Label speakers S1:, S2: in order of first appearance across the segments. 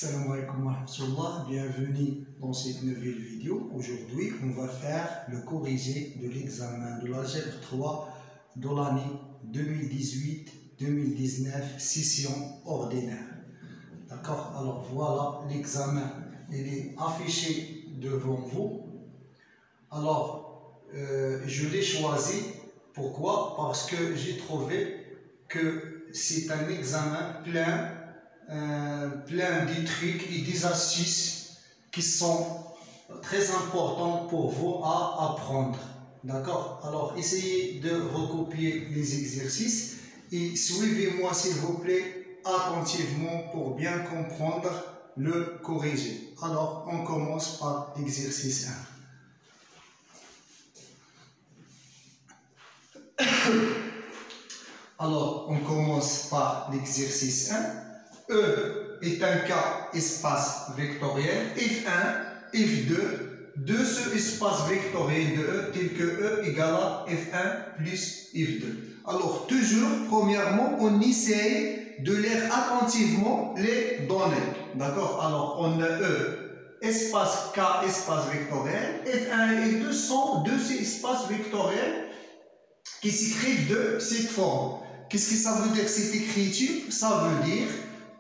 S1: Assalamu alaikum wa rahmatullah, bienvenue dans cette nouvelle vidéo. Aujourd'hui, on va faire le corrigé de l'examen de l'algèbre 3 de l'année 2018-2019, session ordinaire. D'accord? Alors voilà, l'examen, il est affiché devant vous. Alors, je l'ai choisi. Pourquoi? Parce que j'ai trouvé que c'est un examen plein de trucs et des astuces qui sont très importants pour vous à apprendre. D'accord? Alors, essayez de recopier les exercices et suivez-moi s'il vous plaît attentivement pour bien comprendre le corrigé. Alors, on commence par l'exercice 1. Alors, on commence par l'exercice 1. E est un cas espace vectoriel, F1, F2, de ce espace vectoriel de E, tel que E égale à F1 plus F2. Alors, toujours, premièrement, on essaye de lire attentivement les données. D'accord? Alors, on a E, espace K, espace vectoriel, F1 et F2 sont deux espaces vectoriels qui s'écrivent de cette forme. Qu'est-ce que ça veut dire cette écriture? Ça veut dire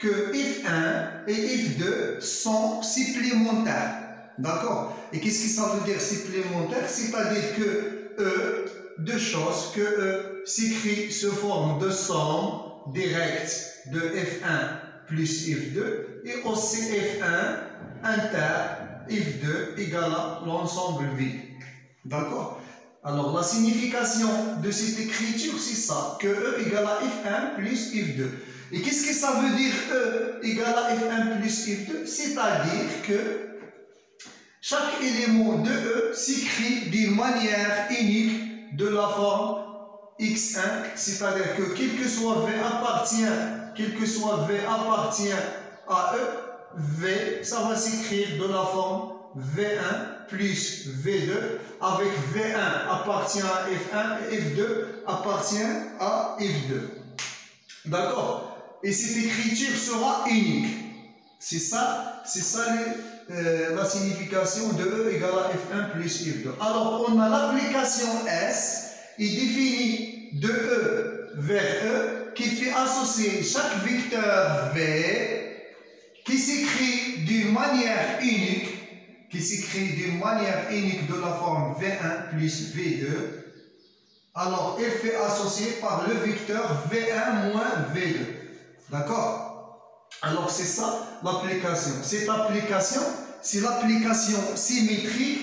S1: que F1 et F2 sont supplémentaires. D'accord? Et qu'est-ce que ça veut dire supplémentaire? C'est-à-dire que E, deux choses, que E s'écrit sous forme de somme directe de F1 plus F2 et aussi F1 inter F2 égale à l'ensemble vide. D'accord? Alors la signification de cette écriture, c'est ça, que E égale à F1 plus F2. Et qu'est-ce que ça veut dire E égale à F1 plus F2? C'est-à-dire que chaque élément de E s'écrit d'une manière unique de la forme X1, c'est-à-dire que quel que soit V appartient à E, V, ça va s'écrire de la forme V1 plus V2, avec V1 appartient à F1 et F2 appartient à F2. D'accord? Et cette écriture sera unique. C'est ça la signification de E égale à F1 plus F2. Alors, on a l'application S est définie de E vers E qui fait associer chaque vecteur V qui s'écrit d'une manière unique, de la forme V1 plus V2. Alors, elle fait associer par le vecteur V1 moins V2. D'accord? Alors, c'est ça l'application. Cette application, c'est l'application symétrique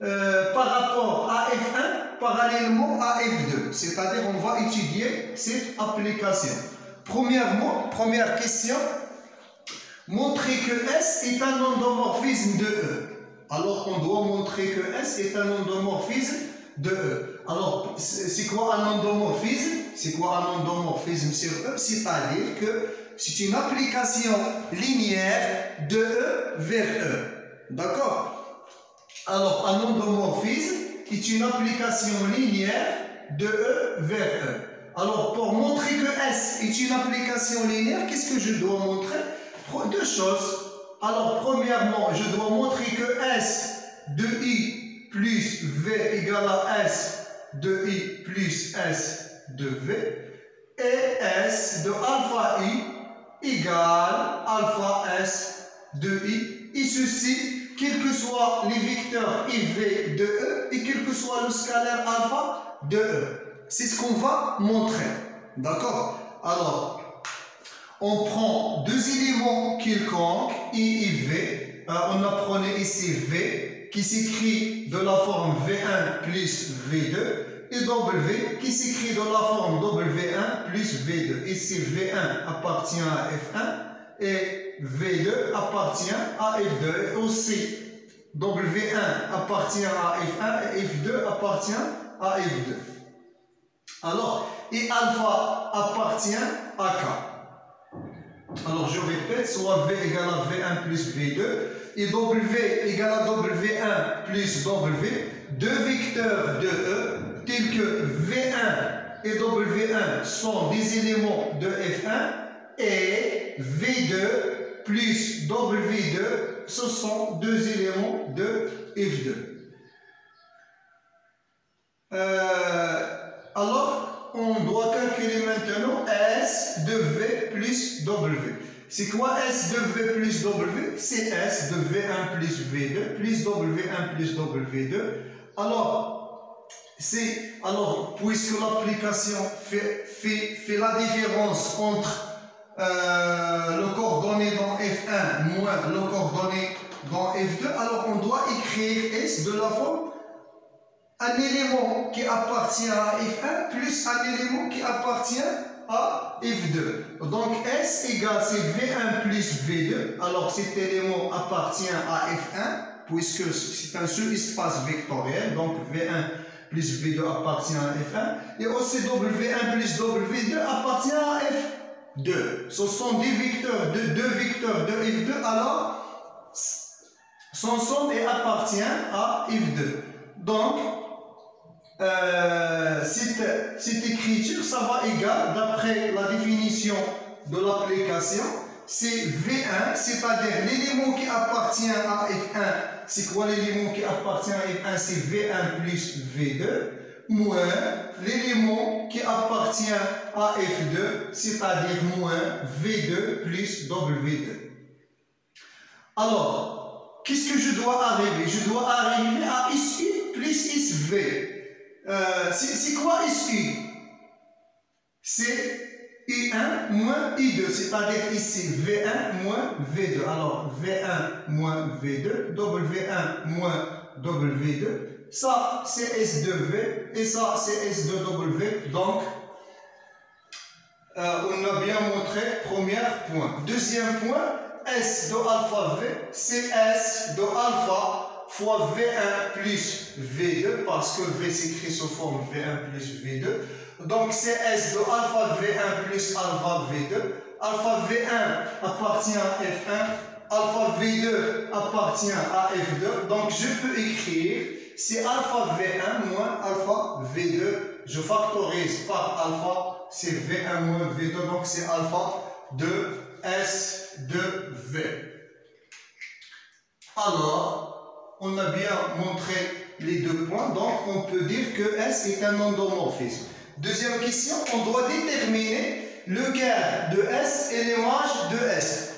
S1: par rapport à F1 parallèlement à F2. C'est-à-dire, on va étudier cette application. Premièrement, première question, montrer que S est un endomorphisme de E. Alors, on doit montrer que S est un endomorphisme de E. Alors, c'est quoi un endomorphisme? C'est quoi un endomorphisme sur E? C'est-à-dire que c'est une application linéaire de E vers E. D'accord? Alors, un endomorphisme est une application linéaire de E vers E. Alors, pour montrer que S est une application linéaire, qu'est-ce que je dois montrer? Deux choses. Alors, premièrement, je dois montrer que S de I plus V égale à S de I plus S de V et S de alpha I égale alpha S de I. Et ceci, quels que soient les vecteurs IV de E et quel que soit le scalaire alpha de E. C'est ce qu'on va montrer. D'accord? Alors, on prend deux éléments quelconques, I et V. On apprenait ici V qui s'écrit de la forme V1 plus V2 et W qui s'écrit de la forme W1 plus V2. Ici V1 appartient à F1 et V2 appartient à F2. Et aussi W1 appartient à F1 et F2 appartient à F2. Alors, et alpha appartient à K. Alors, je répète, soit V égale à V1 plus V2 et W égale à W1 plus W, deux vecteurs de E, tels que V1 et W1 sont des éléments de F1 et V2 plus W2, ce sont deux éléments de F2. Alors, on doit calculer maintenant S de V plus W. C'est quoi S de V plus W? C'est S de V1 plus V2 plus W1 plus W2. Alors, puisque l'application fait la différence entre le coordonné dans F1 moins le coordonné dans F2, alors on doit écrire S de la forme un élément qui appartient à F1 plus un élément qui appartient à F2. Donc S égale c'est V1 plus V2. Alors cet élément appartient à F1 puisque c'est un seul espace vectoriel. Donc V1 plus V2 appartient à F1. Et aussi W1 plus W2 appartient à F2. Ce sont deux vecteurs de F2. Alors son somme appartient à F2. Donc cette écriture, ça va égal, d'après la définition de l'application, c'est V1, c'est-à-dire l'élément qui appartient à F1. C'est quoi l'élément qui appartient à F1? C'est V1 plus V2, moins l'élément qui appartient à F2, c'est-à-dire moins V2 plus W2. Alors, qu'est-ce que je dois arriver? Je dois arriver à SU plus SV. C'est quoi SU? C'est I1 moins I2, c'est-à-dire ici V1 moins V2. Alors V1 moins V2, W1 moins W2, ça c'est S de V et ça c'est S de W. Donc on a bien montré premier point. Deuxième point, S de alpha V, c'est S de alpha fois V1 plus V2, parce que V s'écrit sous forme V1 plus V2. Donc c'est S de alpha V1 plus alpha V2. Alpha V1 appartient à F1, alpha V2 appartient à F2. Donc je peux écrire, c'est alpha V1 moins alpha V2. Je factorise par alpha, c'est V1 moins V2, donc c'est alpha de S de V. Alors, on a bien montré les deux points, donc on peut dire que S est un endomorphisme. Deuxième question, on doit déterminer le quart de S et l'image de S.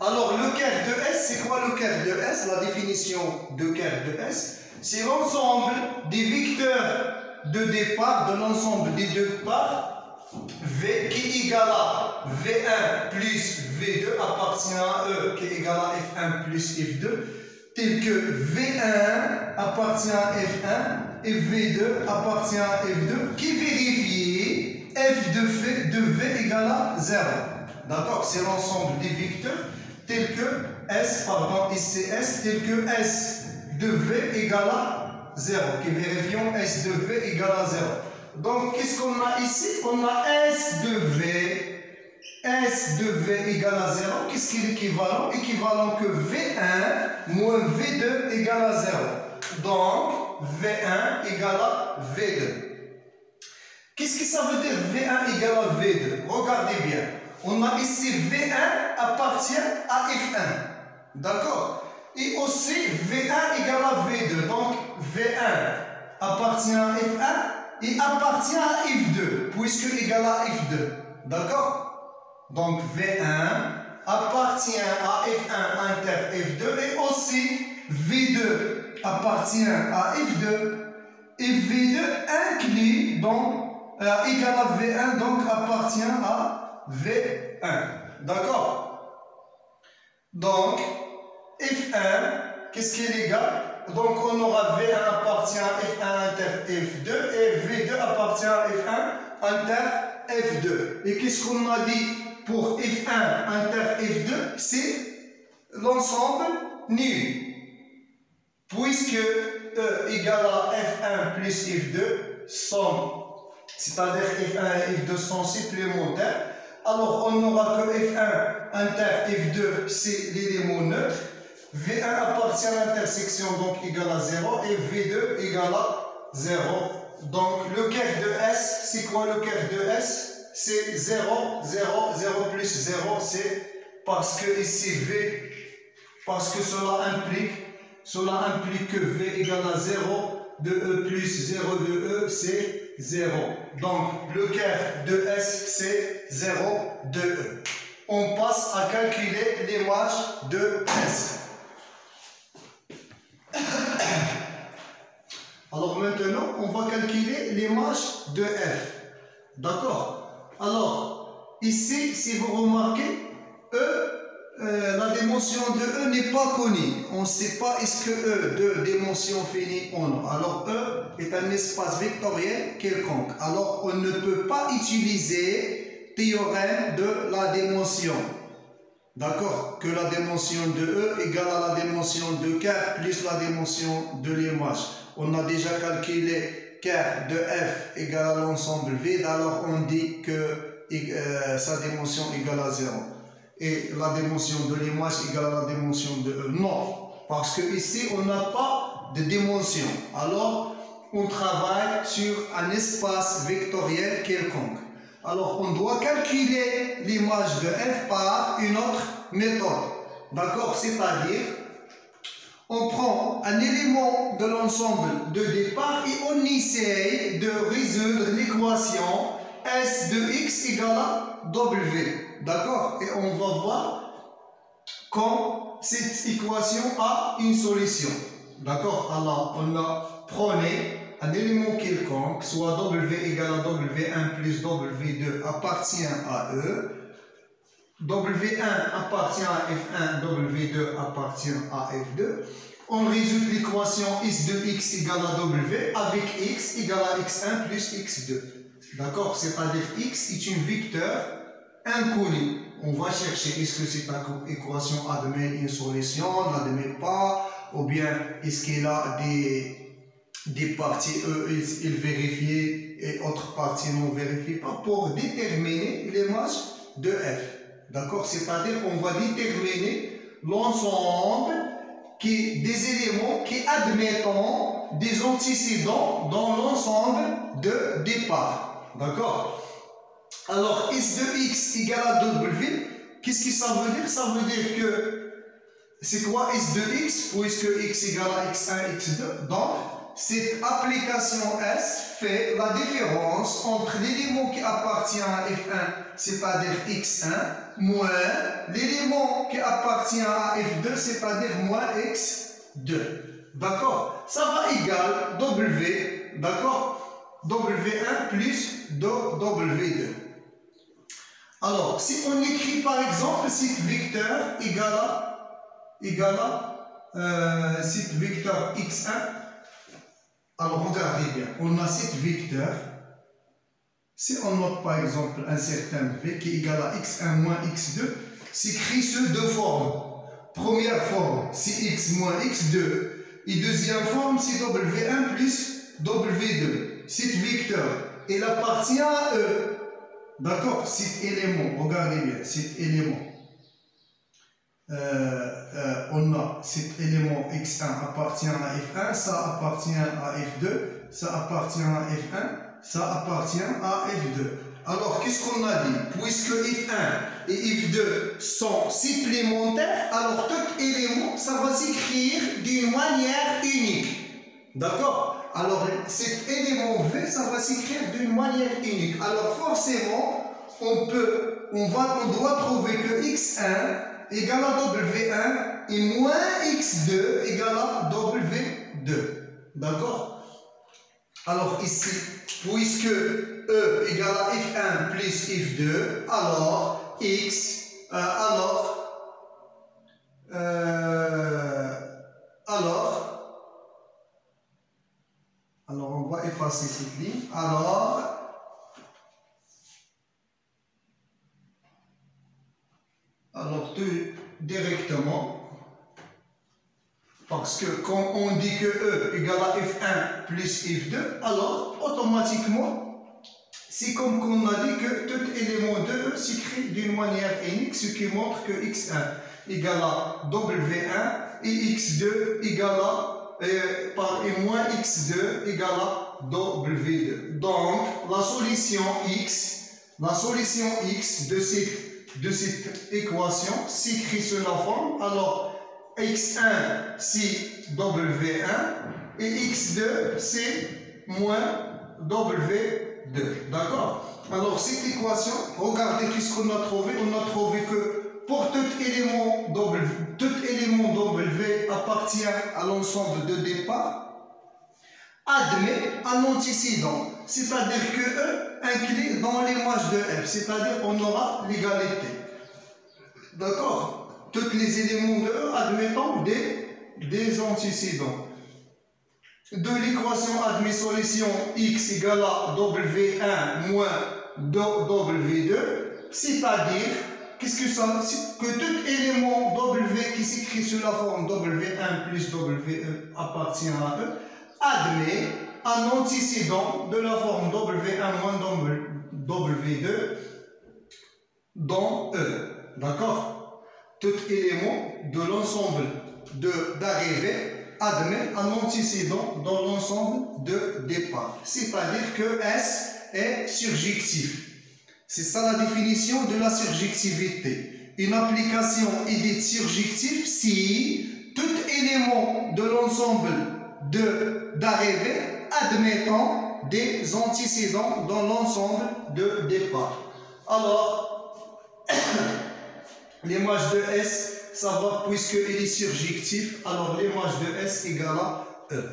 S1: Alors, le quart de S, c'est quoi le quart de S? La définition de quart de S, c'est l'ensemble des vecteurs de départ de l'ensemble des deux parts V qui est égal à V1 plus V2 appartient à E qui est égal à F1 plus F2, tel que V1 appartient à F1 et V2 appartient à F2, qui vérifie F de V égale à 0. D'accord? C'est l'ensemble des vecteurs tels que S, pardon, ici S, tel que S de V égale à 0, qui vérifions S de V égale à 0. Donc, qu'est-ce qu'on a ici? On a S de V égale à 0. Qu'est-ce qui est l'équivalent? Équivalent que V1 moins V2 égale à 0. Donc, V1 égale à V2. Qu'est-ce que ça veut dire V1 égale à V2? Regardez bien. On a ici V1 appartient à F1. D'accord? Et aussi V1 égale à V2. Donc, V1 appartient à F1. Et appartient à F2, puisque égal à F2. D'accord? Donc V1 appartient à F1 inter F2 et aussi V2 appartient à F2 et V2 inclus donc égal à V1 donc appartient à V1. D'accord? Donc F1, qu'est-ce qui est égal? Donc on aura V1 appartient à F1 inter F2 et V2 appartient à F1 inter F2. Et qu'est-ce qu'on a dit pour F1 inter F2? C'est l'ensemble nul. Puisque E égale à F1 plus F2 sont, c'est-à-dire F1 et F2 sont supplémentaires, alors on n'aura que F1 inter F2, c'est l'élément neutre. V1 appartient à l'intersection, donc égal à 0, et V2 égal à 0. Donc le quart de S, c'est quoi le quart de S? c'est 0, 0, 0 plus 0, c'est parce que ici V, parce que cela implique que V égale à 0 de E plus 0 de E, c'est 0. Donc, le quart de S, c'est 0 de E. On passe à calculer l'image de S. Alors maintenant, on va calculer l'image de F. D'accord? Alors, ici, si vous remarquez, la dimension de E n'est pas connue. On ne sait pas est-ce que E de dimension finie ou non. Alors, E est un espace vectoriel quelconque. Alors, on ne peut pas utiliser théorème de la dimension. D'accord? Que la dimension de E égale à la dimension de quart plus la dimension de l'image. On a déjà calculé quart de F égale à l'ensemble vide, alors on dit que sa dimension égale à 0. Et la dimension de l'image égale à la dimension de E. Non, parce que ici on n'a pas de dimension. Alors on travaille sur un espace vectoriel quelconque. Alors on doit calculer l'image de F par une autre méthode. D'accord? C'est-à-dire, on prend un élément de l'ensemble de départ et on essaye de résoudre l'équation S de X égale à W. D'accord? Et on va voir quand cette équation a une solution. D'accord? Alors, prenez un élément quelconque, soit W égale à W1 plus W2 appartient à E. W1 appartient à F1, W2 appartient à F2. On résout l'équation S de X égale à W avec X égale à X1 plus X2. D'accord? C'est-à-dire X est une vecteur inconnue. On va chercher est-ce que cette équation admet une solution, n'admet pas, ou bien est-ce qu'elle a des parties E, il vérifie et autres parties non vérifiées pas pour déterminer l'image de F. D'accord? C'est-à-dire qu'on va déterminer l'ensemble des éléments qui admettent des antécédents dans l'ensemble de départ. D'accord? Alors, S de X égale à W, qu'est-ce que ça veut dire? Ça veut dire que c'est quoi S de X? Puisque X égale à X1, X2. Donc, cette application S fait la différence entre l'élément qui appartient à F1, c'est-à-dire X1, moins l'élément qui appartient à F2, c'est-à-dire moins X2. D'accord? Ça va égal W, d'accord? W1 plus W2. Alors, si on écrit par exemple cet vecteur égale à cet vecteur X1, alors regardez bien, on a cet vecteur. Si on note par exemple un certain V qui est égal à X1 moins X2, s'écrit sous deux formes. Première forme, c'est X moins X2. Et deuxième forme, c'est W1 plus W2. Cet vecteur, il appartient à E. D'accord? Cet élément, regardez bien, cet élément. On a cet élément X1 appartient à F1, ça appartient à F2, ça appartient à F1, ça appartient à F2. Alors, qu'est-ce qu'on a dit? Puisque F1 et F2 sont supplémentaires, alors tout élément, ça va s'écrire d'une manière unique. D'accord? Alors, cet élément V, ça va s'écrire d'une manière unique. Alors, forcément, on doit trouver que X1 égale à W1 et moins X2 égale à W2. D'accord? Alors ici, puisque E égale à F1 plus F2, alors X, alors on va effacer cette ligne. Alors tout directement, parce que quand on dit que E égale à F1 plus F2, alors automatiquement, c'est comme qu'on a dit que tout élément de E s'écrit d'une manière unique, ce qui montre que X1 égale à W1 et X2 égale à et moins X2 égale à W2. Donc, la solution X La solution x de cette équation s'écrit sous la forme. Alors, x1 c'est w1 et x2 c'est moins w2. D'accord? Alors, cette équation, regardez qu'est-ce qu'on a trouvé. On a trouvé que pour tout élément W appartient à l'ensemble de départ, admet un antécédent, c'est-à-dire que E inclut dans l'image de F, c'est-à-dire on aura l'égalité. D'accord? Tous les éléments de E admettant des antécédents. De l'équation admet solution x égale à W1 moins W2, c'est-à-dire, qu'est-ce que ça? Que tout élément W qui s'écrit sous la forme W1 plus WE appartient à E, admet un antécédent de la forme W1 moins W2 dans E. D'accord? Tout élément de l'ensemble d'arrivée admet un antécédent dans l'ensemble de départ. C'est-à-dire que S est surjectif. C'est ça la définition de la surjectivité. Une application est dite surjective si tout élément de l'ensemble d'arrivée admettant des antécédents dans l'ensemble de départ. Alors, l'image de S, ça va puisqu'il est surjectif, alors l'image de S égale à E.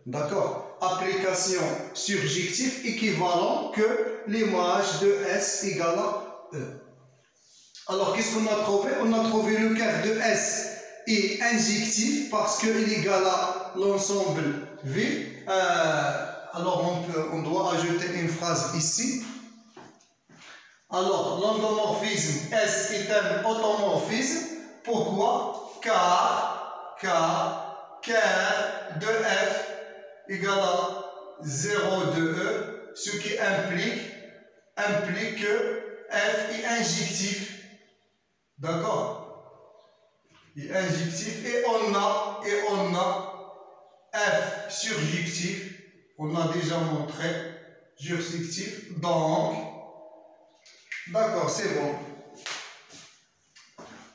S1: D'accord? Application surjective équivalent que l'image de S égale à E. Alors, qu'est-ce qu'on a trouvé? On a trouvé le quart de S est injectif parce qu'il est égal à l'ensemble V. Alors, on doit ajouter une phrase ici. Alors, l'endomorphisme S est un automorphisme. Pourquoi? Car de F égale à 0 de E, ce qui implique que F est injectif. D'accord? Il est injectif et on a F surjectif. On a déjà montré surjectif. Donc, d'accord, c'est bon.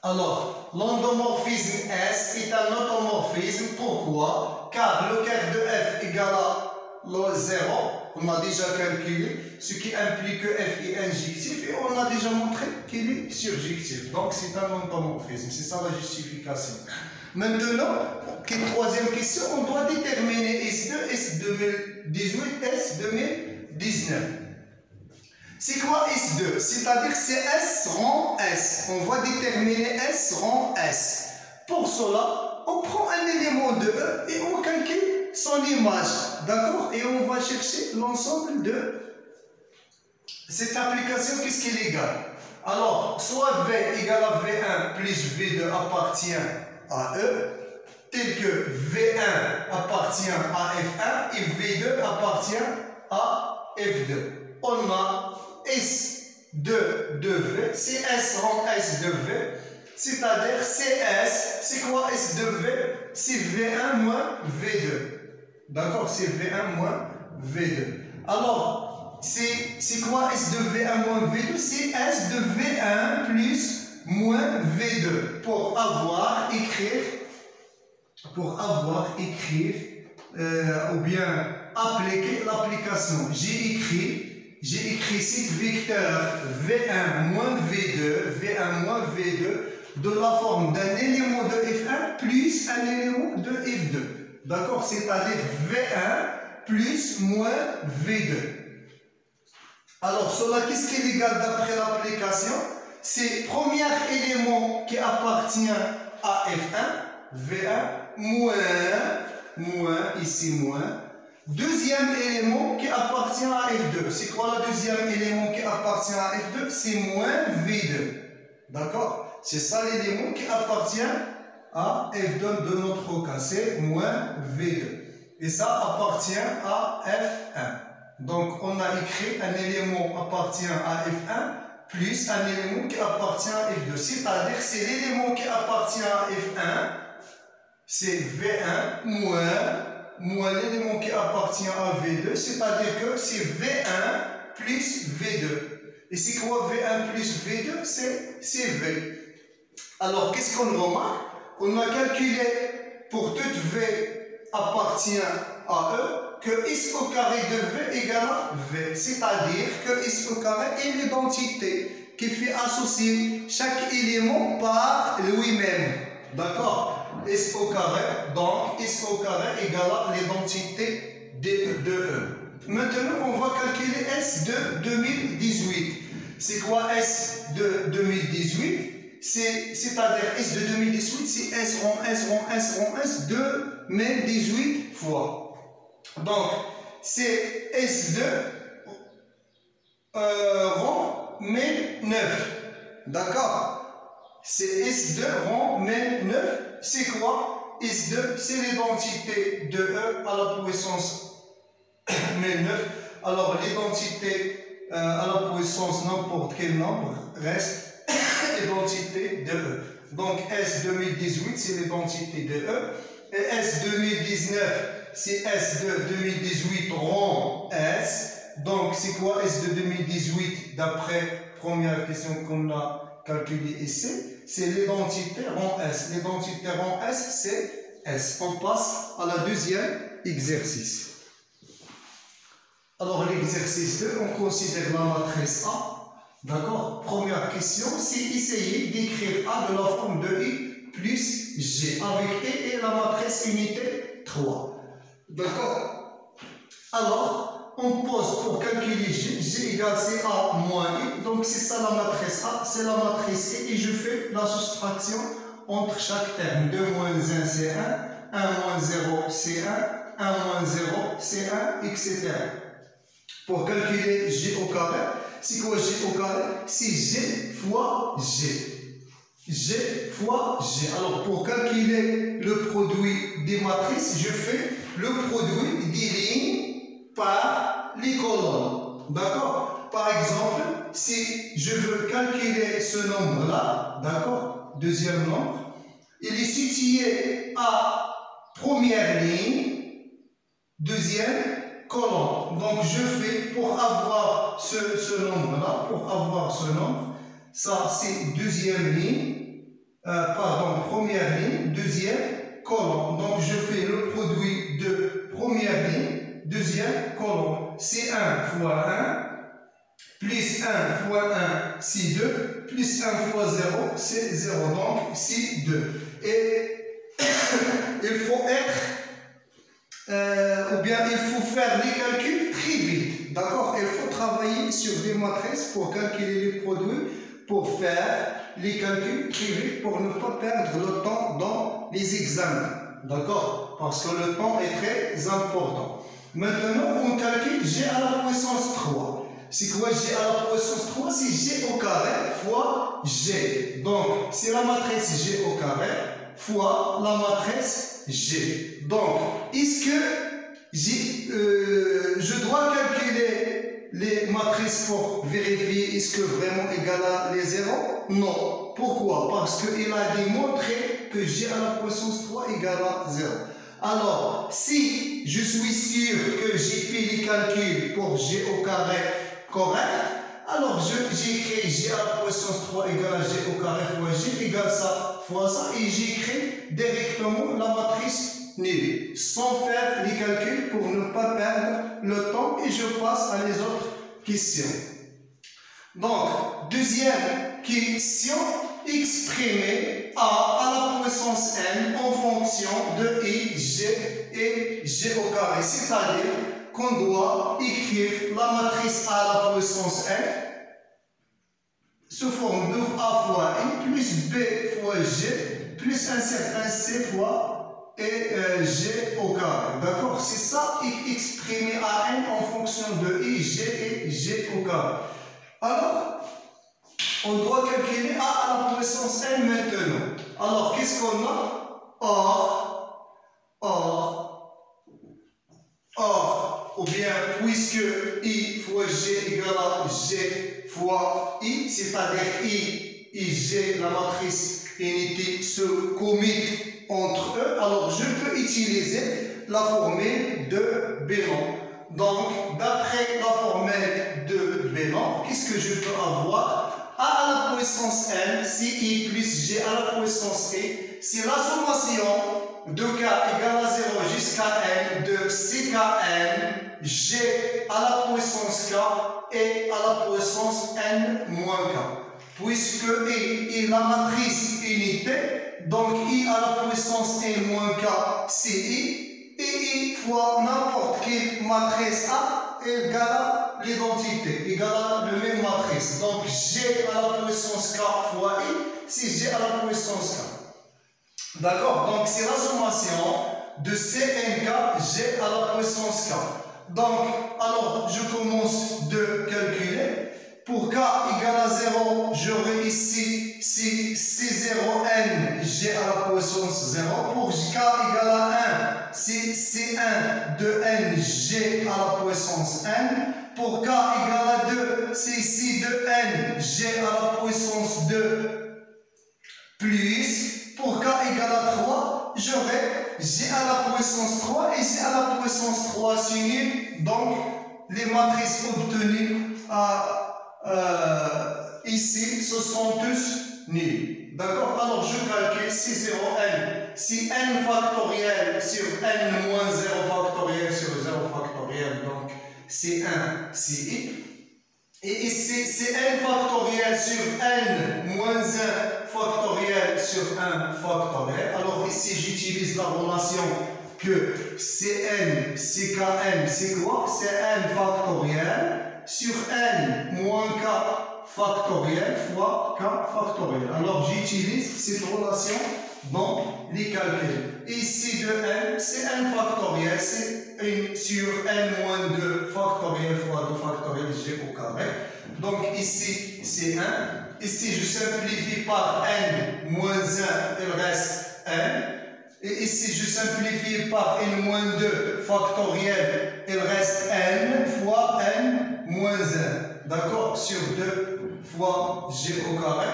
S1: Alors, l'endomorphisme S est un automorphisme. Pourquoi? Car le quart de F égale à 0. On a déjà calculé, ce qui implique que F est injectif et on a déjà montré qu'il est surjectif. Donc, c'est un endomorphisme. C'est ça la justification. Maintenant, troisième question, on doit déterminer S2, S2018, S2019. C'est quoi S2? C'est-à-dire c'est S rang S. On va déterminer S rang S. Pour cela, on prend un élément de E et on calcule son image. D'accord? Et on va chercher l'ensemble de cette application, qu'est-ce qu'elle est égale? Alors, soit V égale à V1 plus V2 appartient à E, tel que V1 appartient à F1 et V2 appartient à F2. On a S2 de V, c'est S rang S de V, c'est-à-dire CS, c'est quoi S de V? C'est V1 moins V2. D'accord? C'est V1 moins V2. Alors, c'est quoi S de V1 moins V2? C'est S de V1 plus moins V2 pour avoir écrire ou bien appliquer l'application. J'ai écrit ce vecteur V1 moins V2 de la forme d'un élément de F1 plus un élément de F2. D'accord? C'est-à-dire V1 plus moins V2. Alors, cela, qu'est-ce qui est égal d'après l'application? C'est le premier élément qui appartient à F1, V1, moins, ici moins. Deuxième élément qui appartient à F2. C'est quoi le deuxième élément qui appartient à F2? C'est moins V2. D'accord? C'est ça l'élément qui appartient à F2 de notre cas. C'est moins V2. Et ça appartient à F1. Donc, on a écrit un élément appartient à F1 plus un élément qui appartient à F2. C'est-à-dire que c'est l'élément qui appartient à F1, c'est V1 moins l'élément qui appartient à V2, c'est-à-dire que c'est V1 plus V2. Et c'est quoi V1 plus V2? C'est V. Alors, qu'est-ce qu'on remarque? On a calculé pour toute V appartient à E que S au carré de V égale à V. C'est-à-dire que S au carré est l'identité qui fait associer chaque élément par lui-même. D'accord? S au carré, donc S au carré égale à l'identité de E. Maintenant, on va calculer S de 2018. C'est quoi S de 2018? C'est-à-dire S de 2018, c'est S rond S rond S rond S 2018 fois. Donc, c'est S2 rond 1009. D'accord? C'est S2 rond 1009. C'est quoi? S2, c'est l'identité de E à la puissance 1009. Alors, l'identité à la puissance n'importe quel nombre reste l'identité de E. Donc S 2018, c'est l'identité de E. Et S 2019, c'est S de 2018 rond S. Donc c'est quoi S de 2018 d'après première question qu'on a calculée ici? C'est l'identité rond S. L'identité rond S, c'est S. On passe à la deuxième exercice. Alors l'exercice 2, on considère la matrice A. D'accord? Première question, c'est essayer d'écrire A de la forme de I plus G avec E et la matrice unité 3. D'accord? Alors, on pose pour calculer G, G égale CA moins I. Donc, c'est ça la matrice A, c'est la matrice E. Et je fais la soustraction entre chaque terme. 2 moins 1, c'est 1. 1 moins 0, c'est 1. 1 moins 0, c'est 1, etc. Pour calculer G au carré, c'est quoi G au carré? C'est G fois G. G fois G. Alors, pour calculer le produit des matrices, je fais le produit des lignes par les colonnes. D'accord? Par exemple, si je veux calculer ce nombre-là, d'accord? Deuxième nombre, il est situé à première ligne, deuxième colonne. Donc je fais pour avoir ce nombre-là, pour avoir ce nombre, ça c'est deuxième ligne, première ligne, deuxième colonne. Donc je fais le produit de première ligne, deuxième colonne. C'est 1 fois 1, plus 1 fois 1, c'est 2, plus 1 fois 0, c'est 0. Donc c'est 2. Et il faut être ou bien il faut faire les calculs très vite. D'accord? Il faut travailler sur les matrices pour calculer les produits, pour faire les calculs très vite, pour ne pas perdre le temps dans les examens. D'accord? Parce que le temps est très important. Maintenant, on calcule G à la puissance 3. C'est quoi G à la puissance 3? C'est G au carré fois G. Donc, c'est la matrice G au carré fois la matrice G. Donc, est-ce que je dois calculer les matrices pour vérifier est-ce que vraiment égal à les zéros? Non. Pourquoi? Parce qu'il a démontré que G à la puissance 3 égale à 0. Alors, si je suis sûr que j'ai fait les calculs pour G au carré correct, alors j'écris G à la puissance 3 égale à G au carré fois G égale ça fois ça, et j'écris directement la matrice nulle, sans faire les calculs pour ne pas perdre le temps, et je passe à les autres questions. Donc, deuxième question, exprimer A à la puissance n en fonction de I, G et G au carré, c'est-à-dire qu'on doit écrire la matrice A à la puissance n sous forme de A fois I plus B fois G plus un certain C fois G au carré. D'accord? C'est ça, exprimer A n en fonction de I, G et G au carré. Alors, on doit calculer A à la puissance n maintenant. Alors, qu'est-ce qu'on a? Or, ou bien, puisque I fois G égale à G fois I, c'est-à-dire I et G, la matrice unité, se commutent entre eux, alors je peux utiliser la formule de Béron. Donc, d'après la formule de Bélan, qu'est-ce que je peux avoir? A à la puissance n, ci plus g à la puissance e, c'est la sommation de k égale à 0 jusqu'à n de ckn, g à la puissance k et à la puissance n moins k. Puisque I est la matrice unité, donc I à la puissance n moins k, c'est I, et I fois n'importe quelle matrice A égale à l'identité, égale à la même matrice. Donc G à la puissance k fois I, c'est G à la puissance k. D'accord? Donc c'est la sommation de Cnk, G à la puissance k. Donc, alors je commence de calculer. Pour k égale à 0, j'aurai ici si C0n, G à la puissance 0. Pour k égale à 1, si C1 de n, G à la puissance n. Pour k égale à 2, si C de n, G à la puissance 2 plus. Pour k égale à 3, j'aurai G à la puissance 3 et G à la puissance 3 s'unissent. Donc, les matrices obtenues ici, ce sont tous nuls. D'accord? Alors, je calcule C0n. Si n factoriel sur n moins 0 factoriel sur 0 factoriel, donc c'est 1, c'est I. Et ici, c'est n factoriel sur n moins 1 factoriel sur 1 factoriel. Alors ici, j'utilise la relation que Cn, Ckn, c'est quoi? C'est n factoriel sur n moins k factoriel fois k factoriel. Alors j'utilise cette relation dans les calculs. Ici de n, c'est n factoriel, c'est 1 sur n moins 2 factoriel fois 2 factoriel g au carré. Donc ici c'est 1. Ici je simplifie par n moins 1, il reste n. Et ici je simplifie par n moins 2 factoriel, il reste n fois n moins 1. D'accord? Sur 2 fois g au carré.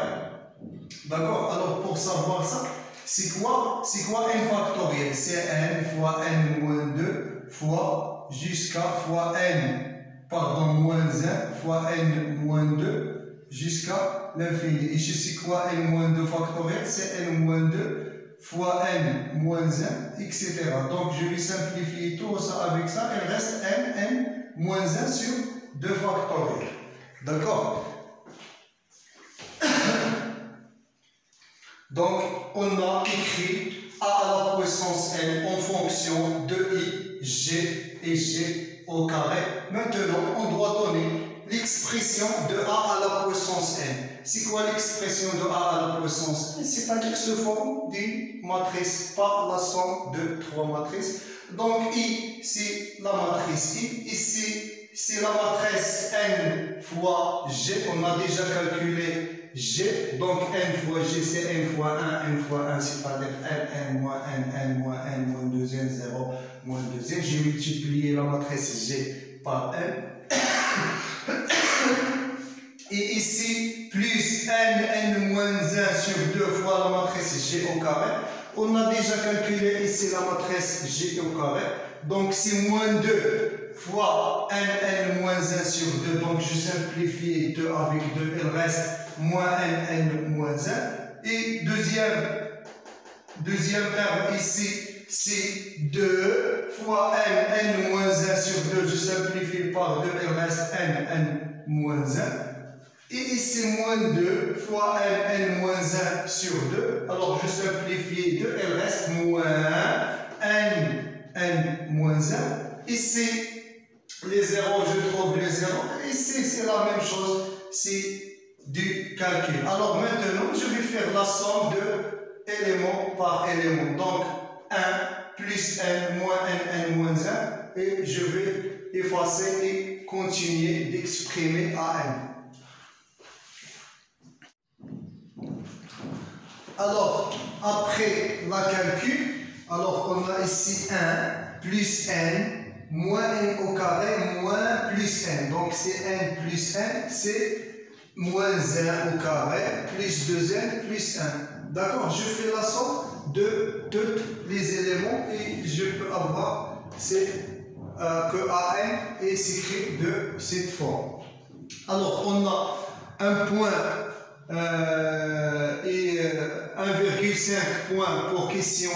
S1: D'accord? Alors pour savoir ça, c'est quoi n factoriel? C'est n fois n moins 2 fois jusqu'à fois n, pardon, moins 1 fois n moins 2 jusqu'à l'infini. Et je sais quoi n moins 2 factoriel? C'est n moins 2 fois n moins 1, etc. Donc je vais simplifier tout ça avec ça. Il reste n moins 1 sur 2 factoriel. D'accord? Donc, on a écrit a à la puissance n en fonction de I, G et G au carré. Maintenant, on doit donner l'expression de a à la puissance n. C'est quoi l'expression de a à la puissance n? C'est-à-dire se forme d'une matrice par la somme de 3 matrices. Donc, I, c'est la matrice I. Ici, c'est la matrice n fois G. On a déjà calculé G, donc n fois G, c'est n fois 1, c'est-à-dire n moins n moins 2n, 0, moins 2n. J'ai multiplié la matrice G par n. Et ici, plus n moins 1 sur 2 fois la matrice G au carré. On a déjà calculé ici la matrice G au carré. Donc, c'est moins 2 fois n moins 1 sur 2. Donc, je simplifie 2 avec 2. Il reste moins n moins 1. Et deuxième terme ici, c'est 2 fois n moins 1 sur 2. Je simplifie par 2. Il reste n moins 1. Et ici, moins 2 fois n moins 1 sur 2. Alors, je simplifie 2. Il reste moins n moins 1. Ici, les zéros, je trouve les zéros. Ici, c'est la même chose. C'est du calcul. Alors maintenant, je vais faire la somme de élément par élément. Donc, 1 plus n moins n moins 1. Et je vais effacer et continuer d'exprimer à n. Alors, après la calcul, alors on a ici 1 plus n moins n au carré moins plus n. Donc c'est n plus n, c'est moins 1 au carré plus 2n plus 1. D'accord? Je fais la somme de tous les éléments et je peux avoir c'est que AN est écrit de cette forme. Alors, on a un point et 1,5 points pour question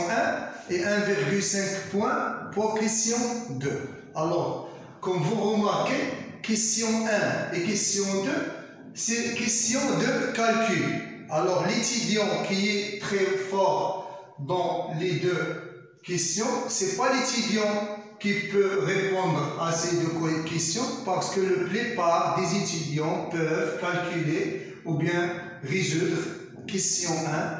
S1: 1 et 1,5 points pour question 2. Alors, comme vous remarquez, question 1 et question 2, c'est question de calcul. Alors, l'étudiant qui est très fort dans les deux questions, ce n'est pas l'étudiant qui peut répondre à ces deux questions parce que la plupart des étudiants peuvent calculer ou bien résoudre question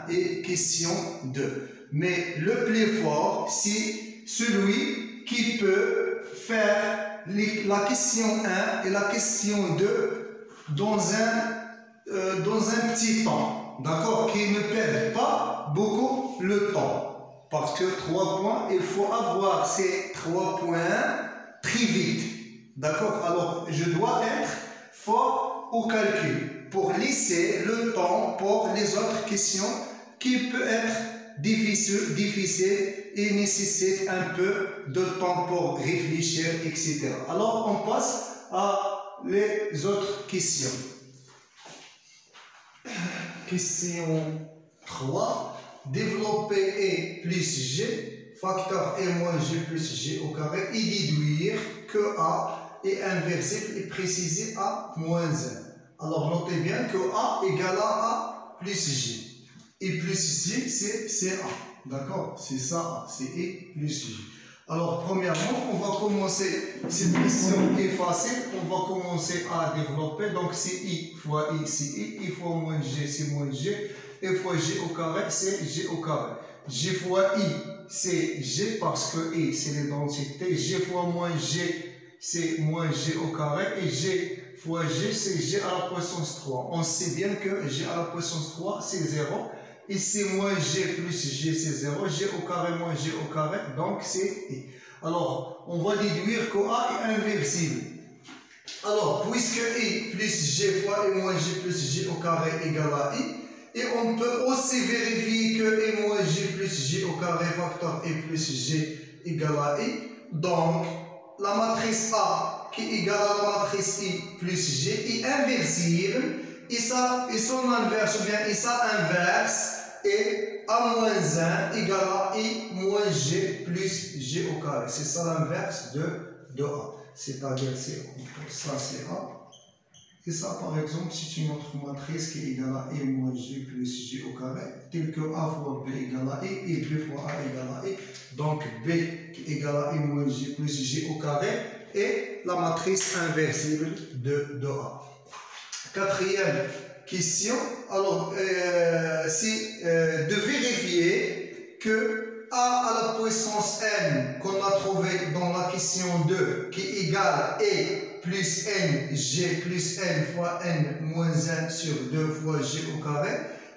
S1: 1 et question 2. Mais le plus fort, c'est celui qui peut faire la question 1 et la question 2 dans un petit temps, d'accord, qui ne perd pas beaucoup le temps. Parce que 3 points, il faut avoir ces 3 points très vite, d'accord. Alors, je dois être fort au calcul pour laisser le temps pour les autres questions qui peuvent être difficiles et nécessitent un peu de temps pour réfléchir, etc. Alors, on passe à les autres questions. Question 3. Développer E plus G, facteur E moins G plus G au carré, et déduire que A est inversible et précisé à moins 1. Alors, notez bien que A égale à A plus G. Et plus G, c'est A. D'accord? C'est ça, c'est E plus G. Alors, premièrement, on va commencer, cette question est facile, on va commencer à développer. Donc, c'est I fois I, c'est I fois moins G, c'est moins G. E fois G au carré, c'est G au carré. G fois I, c'est G parce que I, c'est l'identité. G fois moins G, c'est moins G au carré. Et G fois G, c'est G à la puissance 3. On sait bien que G à la puissance 3, c'est 0. Et c'est moins G plus G, c'est 0. G au carré moins G au carré, donc c'est I. Alors, on va déduire que A est inversible. Alors, puisque I plus G fois I moins G plus G au carré égale à I, et on peut aussi vérifier que E moins G plus G au carré facteur E plus G égale à I. Donc, la matrice A qui est égale à la matrice I plus G est inversible. Et son inverse, ou bien et sa inverse est A moins 1 égale à I moins G plus G au carré. C'est ça l'inverse de A. C'est-à-dire, ça c'est A. Et ça, par exemple, c'est une autre matrice qui est égale à I moins G plus G au carré, tel que A fois B égale à I et B fois A égale à I. Donc, B qui est égale à I moins G plus G au carré est la matrice inversible de A. Quatrième question, alors, c'est de vérifier que A à la puissance n qu'on a trouvé dans la question 2 qui est égale E plus n, G plus n fois n moins 1 sur 2 fois G au carré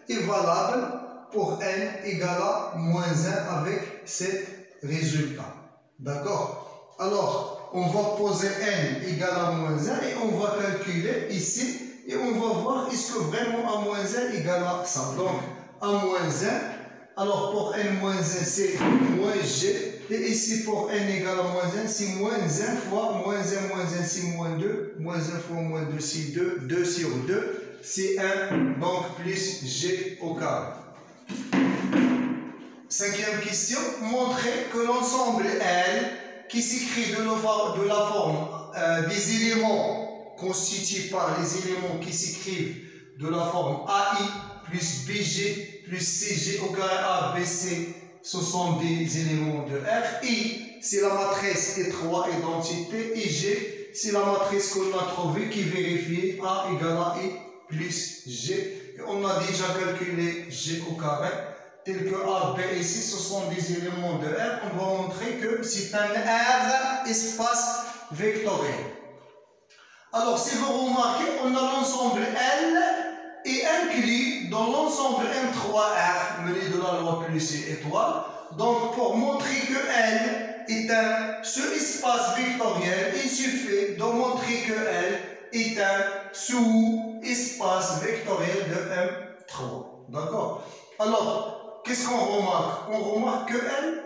S1: est valable pour n égale à moins 1 avec cet résultat. D'accord? Alors, on va poser n égale à moins 1 et on va calculer ici et on va voir est-ce que vraiment A moins 1 égale à ça. Donc, A moins 1. Alors, pour n moins 1, c'est moins G. Et ici, pour n égale à moins 1, c'est moins 1 fois moins 1, c'est moins 2. Moins 1 fois moins 2, c'est 2. 2 sur 2, c'est 1. Donc, plus G au carré. Cinquième question. Montrer que l'ensemble L, qui s'écrit de la forme des éléments constitués par les éléments qui s'écrivent de la forme AI plus BG plus CG au carré ABC, ce sont des éléments de R. I, c'est la matrice des trois identités. Et G, c'est la matrice qu'on a trouvée qui vérifie A égale à I plus G. Et on a déjà calculé G au carré. Tel que A, B et C, ce sont des éléments de R. On va montrer que c'est un R espace vectoriel. Alors, si vous remarquez, on a l'ensemble L et inclus dans l'ensemble M3R mené de la loi plus C étoile. Donc, pour montrer que L est un sous-espace vectoriel, il suffit de montrer que L est un sous-espace vectoriel de M3. D'accord? Alors, qu'est-ce qu'on remarque? On remarque que L,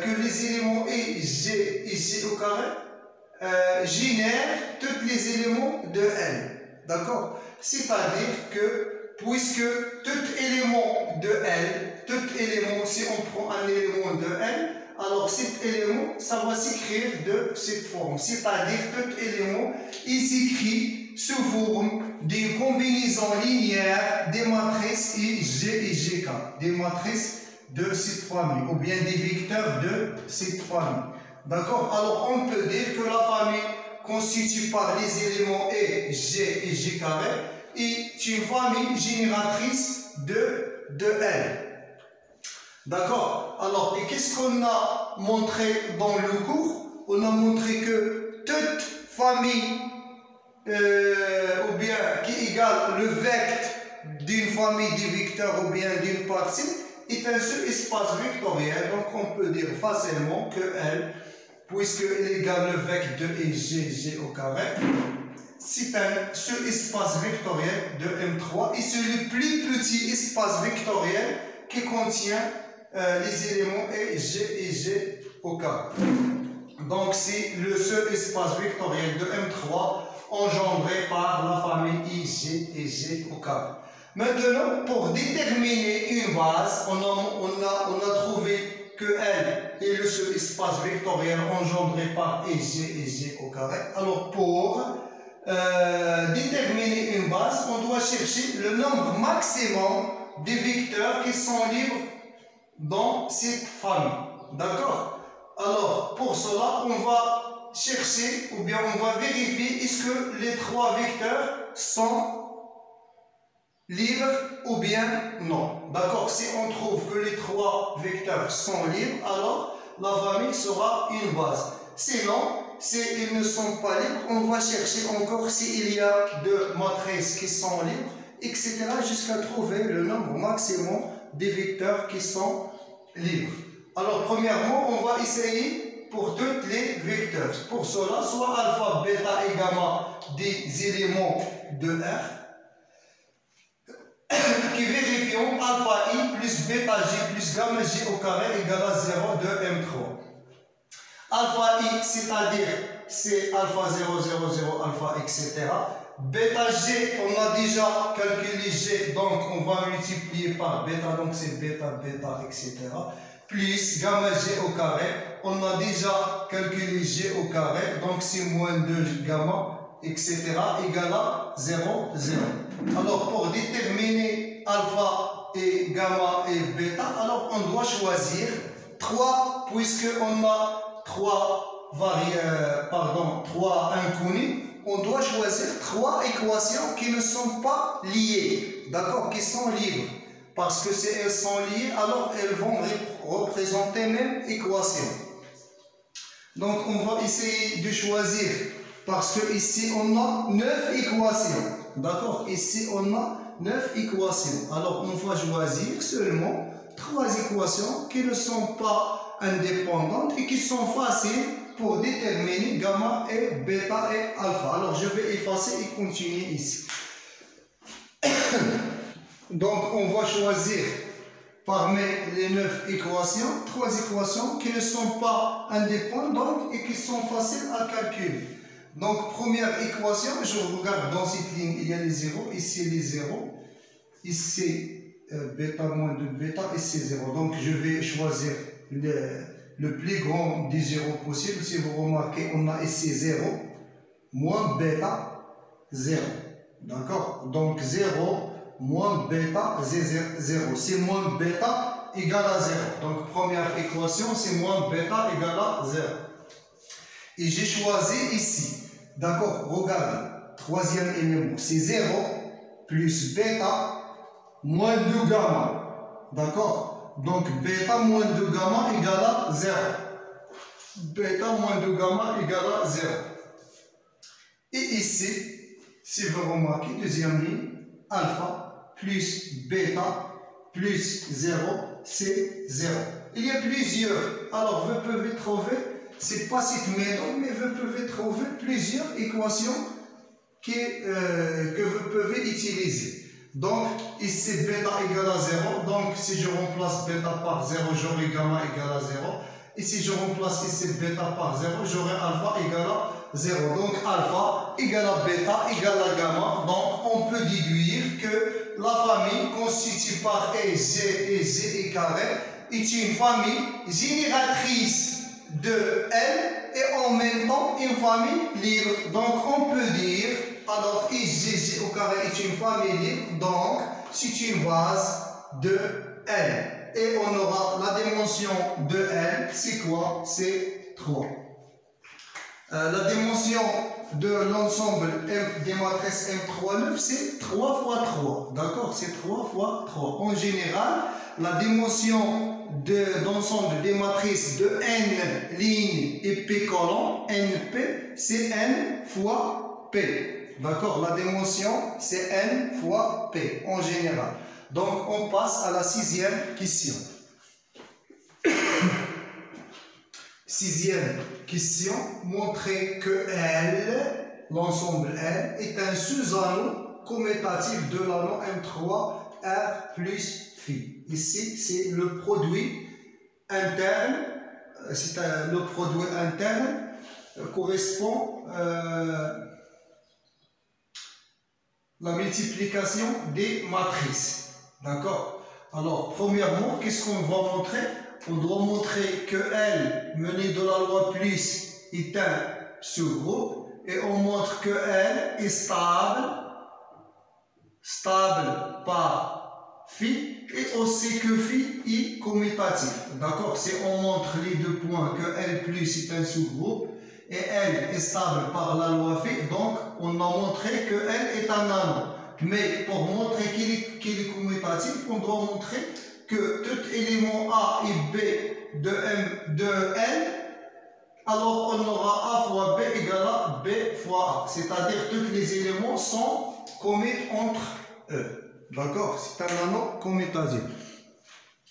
S1: que les éléments E, G et G au au carré génère tous les éléments de L. D'accord? C'est-à-dire que puisque tout élément de L, tout élément, si on prend un élément de L, alors cet élément, ça va s'écrire de cette forme. C'est-à-dire tout élément est écrit sous forme d'une combinaison linéaire des matrices IG et GK, des matrices de cette famille, ou bien des vecteurs de cette famille. D'accord? Alors on peut dire que la famille constituée par les éléments E, G et G carré est une famille génératrice de L. D'accord? Alors, et qu'est-ce qu'on a montré dans le cours? On a montré que toute famille, ou bien qui égale le vecteur d'une famille des vecteurs ou bien d'une partie, est un seul espace vectoriel. Donc, on peut dire facilement que L, puisqu'elle égale le vecteur de G au carré, c'est un seul espace vectoriel de M3 et c'est le plus petit espace vectoriel qui contient les éléments E, G au carré. Donc c'est le seul espace vectoriel de M3 engendré par la famille IG et G au carré. Maintenant, pour déterminer une base, on a trouvé que L est le seul espace vectoriel engendré par EG et G au carré. Alors pour déterminer une base, on doit chercher le nombre maximum des vecteurs qui sont libres dans cette famille. D'accord? Alors, pour cela, on va chercher ou bien on va vérifier est-ce que les trois vecteurs sont libres ou bien non. D'accord? Si on trouve que les trois vecteurs sont libres, alors la famille sera une base. Sinon, s'ils ne sont pas libres, on va chercher encore s'il y a deux matrices qui sont libres, etc. jusqu'à trouver le nombre maximum des vecteurs qui sont libres. Alors, premièrement, on va essayer pour tous les vecteurs. Pour cela, soit alpha, bêta et gamma des éléments de R, qui vérifions alpha i plus bêta j plus gamma j au carré égale à 0 de M3. Alpha i, c'est-à-dire c'est alpha 0, 0, 0, alpha, etc. Bêta g, on a déjà calculé g, donc on va multiplier par bêta, donc c'est bêta, bêta, etc. Plus gamma g au carré, on a déjà calculé g au carré, donc c'est moins 2 gamma, etc. égale à 0, 0. Alors pour déterminer alpha et gamma et bêta, alors on doit choisir 3, puisqu'on a 3 inconnus, on doit choisir 3 équations qui ne sont pas liées, d'accord, qui sont libres. Parce que si elles sont liées, alors elles vont représenter même équation. Donc on va essayer de choisir, parce que ici on a 9 équations, d'accord, ici on a 9 équations. Alors on va choisir seulement 3 équations qui ne sont pas indépendantes et qui sont faciles pour déterminer gamma et bêta et alpha. Alors je vais effacer et continuer ici. Donc on va choisir parmi les 9 équations, 3 équations qui ne sont pas indépendantes et qui sont faciles à calculer. Donc première équation, je regarde dans cette ligne, il y a les zéros, ici les zéros, ici bêta moins 2 bêta, ici 0. Donc je vais choisir le plus grand des zéros possible. Si vous remarquez, on a ici 0 moins bêta 0. D'accord? Donc 0 moins bêta 0. C'est moins bêta égale à 0. Donc première équation, c'est moins bêta égale à 0. Et j'ai choisi ici. D'accord? Regardez. Troisième élément, c'est 0 plus bêta moins 2 gamma. D'accord? Donc bêta moins 2 gamma égale à 0. Bêta moins 2 gamma égale à 0. Et ici, si vous remarquez, deuxième ligne, alpha plus bêta plus 0, c'est 0. Il y a plusieurs. Alors vous pouvez trouver, c'est pas cette méthode, mais vous pouvez trouver plusieurs équations que vous pouvez utiliser. Donc, ici, bêta égale à 0. Donc, si je remplace bêta par 0, j'aurai gamma égale à 0. Ici, je remplace ici bêta par 0, j'aurai alpha égale à 0. Donc, alpha égale à bêta égale à gamma. Donc, on peut déduire que la famille constituée par G et carré est une famille génératrice de L et en même temps une famille libre. Donc, on peut dire, alors G au carré est une famille libre, donc c'est une base de L. Et on aura la dimension de L, c'est quoi? C'est 3. La dimension de l'ensemble des matrices M3, 9, c'est 3 fois 3. D'accord? C'est 3 fois 3. En général, la dimension d'ensemble des matrices de N lignes et P colonnes, NP, c'est N fois P. D'accord? La dimension, c'est N fois P en général. Donc, on passe à la 6e question. 6e question, montrer que L, l'ensemble L, est un sous-anneau commutatif de l'anneau M3 R plus phi. Ici, c'est le produit interne, le produit interne correspond la multiplication des matrices. D'accord? Alors, premièrement, qu'est-ce qu'on va montrer? On doit montrer que L, mené de la loi plus, est un sous-groupe. Et on montre que L est stable par phi. Et aussi que phi est commutatif. D'accord? Si on montre les deux points que L plus est un sous-groupe et L est stable par la loi phi, donc on a montré que L est un anneau. Mais pour montrer qu'il est commutatif, on doit montrer que tout élément A et B de L, alors on aura A fois B égale à B fois A. C'est-à-dire que tous les éléments sont commutes entre eux. D'accord? C'est un anneau commutatif.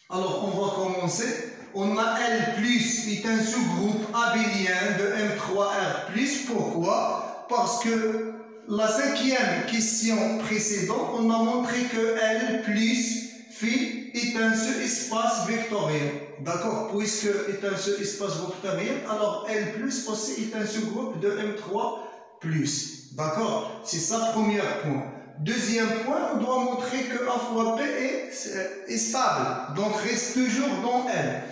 S1: Alors on va commencer. On a L plus est un sous-groupe abélien de M3R+. Pourquoi? Parce que la 5e question précédente, on a montré que L plus phi est un sous-espace vectorien. D'accord? Puisque est un sous-espace vectorien, alors L plus aussi est un sous-groupe de M3+. D'accord? C'est ça, premier point. Deuxième point, on doit montrer que A fois P est stable. Donc reste toujours dans L.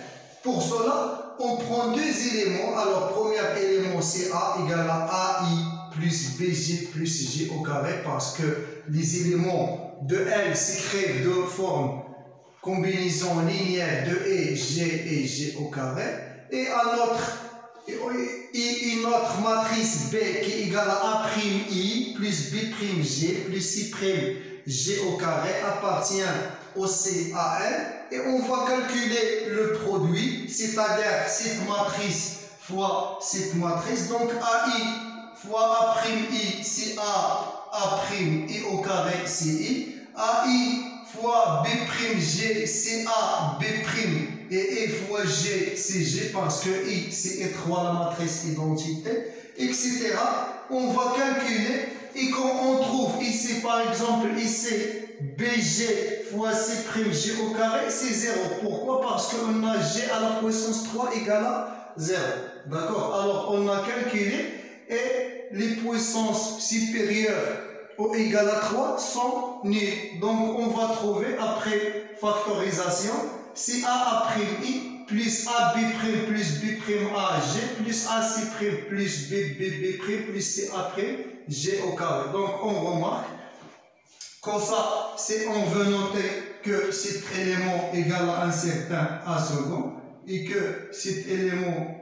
S1: Pour cela, on prend deux éléments. Alors, premier élément, c'est A égale à AI plus BG plus G au carré, parce que les éléments de L s'écrivent de forme combinaison linéaire de E, G et G au carré. Et une autre matrice B qui est égale à A'I plus B'G plus C'G au carré appartient au CAL. Et on va calculer le produit, c'est-à-dire cette matrice fois cette matrice. Donc AI fois A'I, c'est A'I au carré, c'est I. AI fois B'G, c'est A, B' et E fois G, c'est G, parce que I, c'est étroit, la matrice identité, etc. On va calculer, et quand on trouve ici, par exemple, ici, BG fois C'G au carré, c'est 0. Pourquoi? Parce qu'on a G à la puissance 3 égale à 0. D'accord? Alors, on a calculé, et les puissances supérieures ou égales à 3 sont nulles. Donc, on va trouver, après factorisation, c'est A'I plus AB' plus B'AG plus AC' plus BB' plus CA' G au carré. Donc, on remarque, comme ça, on veut noter que cet élément égale à un certain A second et que cet élément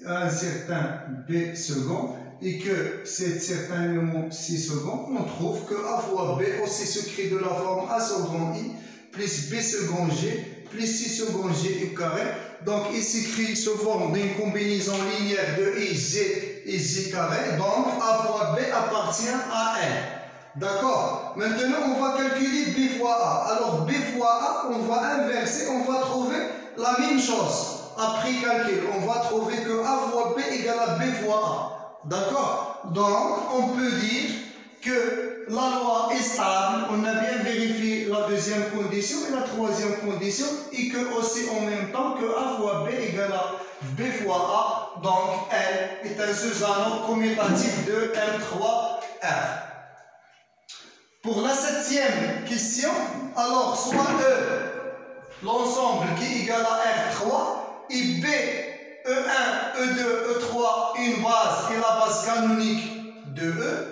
S1: a un certain B second et que cet certain élément C second, on trouve que A fois B aussi s'écrit de la forme A second I plus B second G plus C second G au carré. Donc il s'écrit sous forme d'une combinaison linéaire de I, G et G carré. Donc A fois B appartient à L. D'accord? Maintenant on va calculer B fois A. Alors B fois A, on va inverser, on va trouver la même chose. Après calcul, on va trouver que A fois B égale à B fois A. D'accord? Donc, on peut dire que la loi est stable. On a bien vérifié la deuxième condition et la troisième condition. Et que aussi en même temps que A fois B égale à B fois A, donc L est un sous-anneau commutatif de M3R. Pour la septième question, alors soit E, l'ensemble qui est égal à R3, et B, E1, E2, E3, une base et la base canonique de E,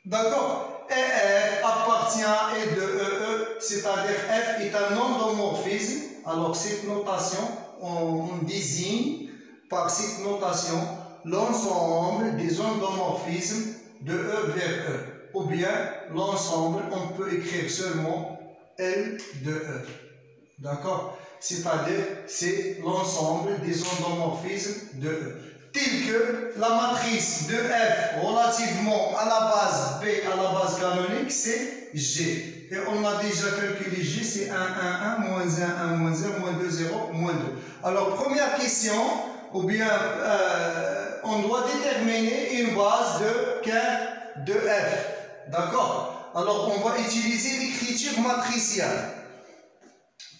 S1: d'accord? Et F appartient à E de E, c'est-à-dire F est un endomorphisme. Alors cette notation, on désigne par cette notation l'ensemble des endomorphismes de E vers E. Ou bien l'ensemble, on peut écrire seulement L de E. D'accord? C'est-à-dire, c'est l'ensemble des endomorphismes de E. Tel que la matrice de F relativement à la base B, à la base canonique, c'est G. Et on a déjà calculé G, c'est 1, 1, 1, moins 1, 1, moins 1, moins 2, 0, moins 2. Alors, première question, ou bien on doit déterminer une base de quart de F. D'accord? Alors, on va utiliser l'écriture matricielle.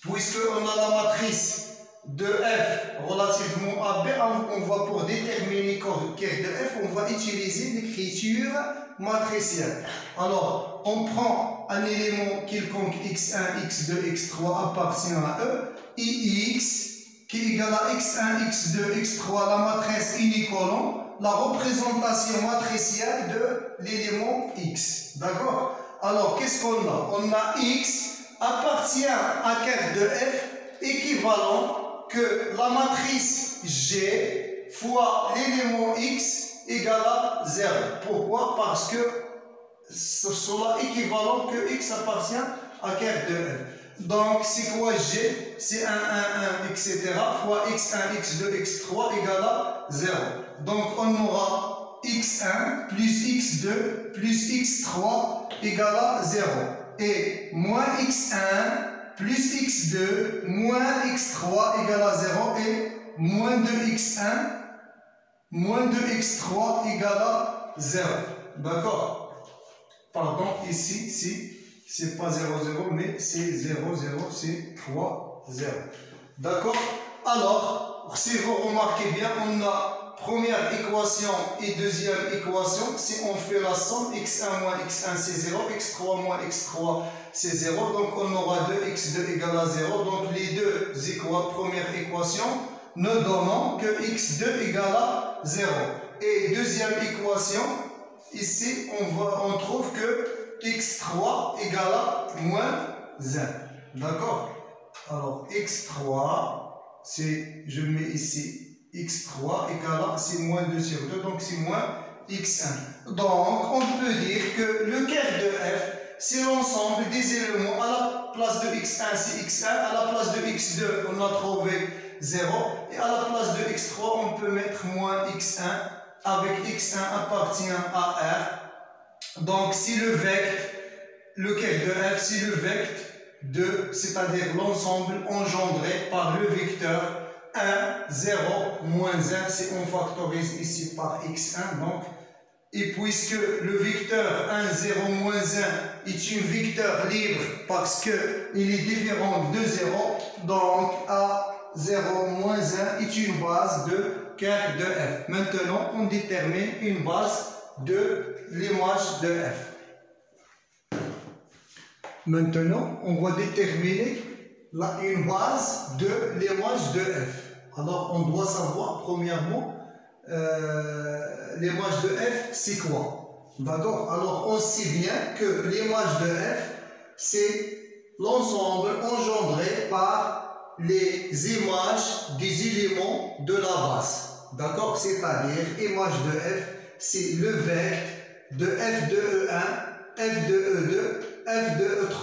S1: Puisqu'on a la matrice de F relativement à B, on va pour déterminer quart de F, on va utiliser l'écriture matricielle. Alors, on prend un élément quelconque x1, x2, x3 appartient à E, et x qui est égal à x1, x2, x3, la matrice unicolon, la représentation matricielle de l'élément x. D'accord? Alors, qu'est-ce qu'on a? On a x appartient à quart de F équivalent que la matrice G fois l'élément x égale à 0. Pourquoi? Parce que cela équivalent que x appartient à quart de F. Donc, c'est quoi G? C'est 1, 1, 1, etc. fois x1, x2, x3 égale à 0. Donc, on aura x1 plus x2 plus x3 égale à 0. Et moins x1 plus x2 moins x3 égale à 0. Et moins 2x1 moins 2x3 égale à 0. D'accord? Pardon, ici, c'est pas 0, 0, mais c'est 0, 0, c'est 3, 0. D'accord? Alors, si vous remarquez bien, on a première équation et deuxième équation. Si on fait la somme, x1 moins x1 c'est 0, x3 moins x3 c'est 0. Donc on aura 2x2 égale à 0. Donc les deux première équation ne donnant que x2 égale à 0. Et deuxième équation, ici on trouve que x3 égale à moins 1. D'accord? Alors x3, je mets ici x3 égale à, c'est moins 2 sur 2, donc c'est moins x1. Donc on peut dire que le quart de F, c'est l'ensemble des éléments. À la place de x1, c'est x1, à la place de x2, on a trouvé 0, et à la place de x3, on peut mettre moins x1, avec x1 appartient à R. Donc si le vecteur, le quart de F, c'est le vecteur de, c'est-à-dire l'ensemble engendré par le vecteur 1, 0, moins 1, si on factorise ici par x1, donc, et puisque le vecteur 1, 0, moins 1 est un vecteur libre parce qu'il est différent de 0, donc A 0, moins 1 est une base de quart de F. Maintenant, on détermine une base de l'image de F. Maintenant, on va déterminer une base de l'image de F. Alors, on doit savoir, premièrement, l'image de F, c'est quoi? D'accord? Alors, on sait bien que l'image de F, c'est l'ensemble engendré par les images des éléments de la base. D'accord? C'est-à-dire, image de F, c'est le vecteur de F de E1, F de E2, F de E3.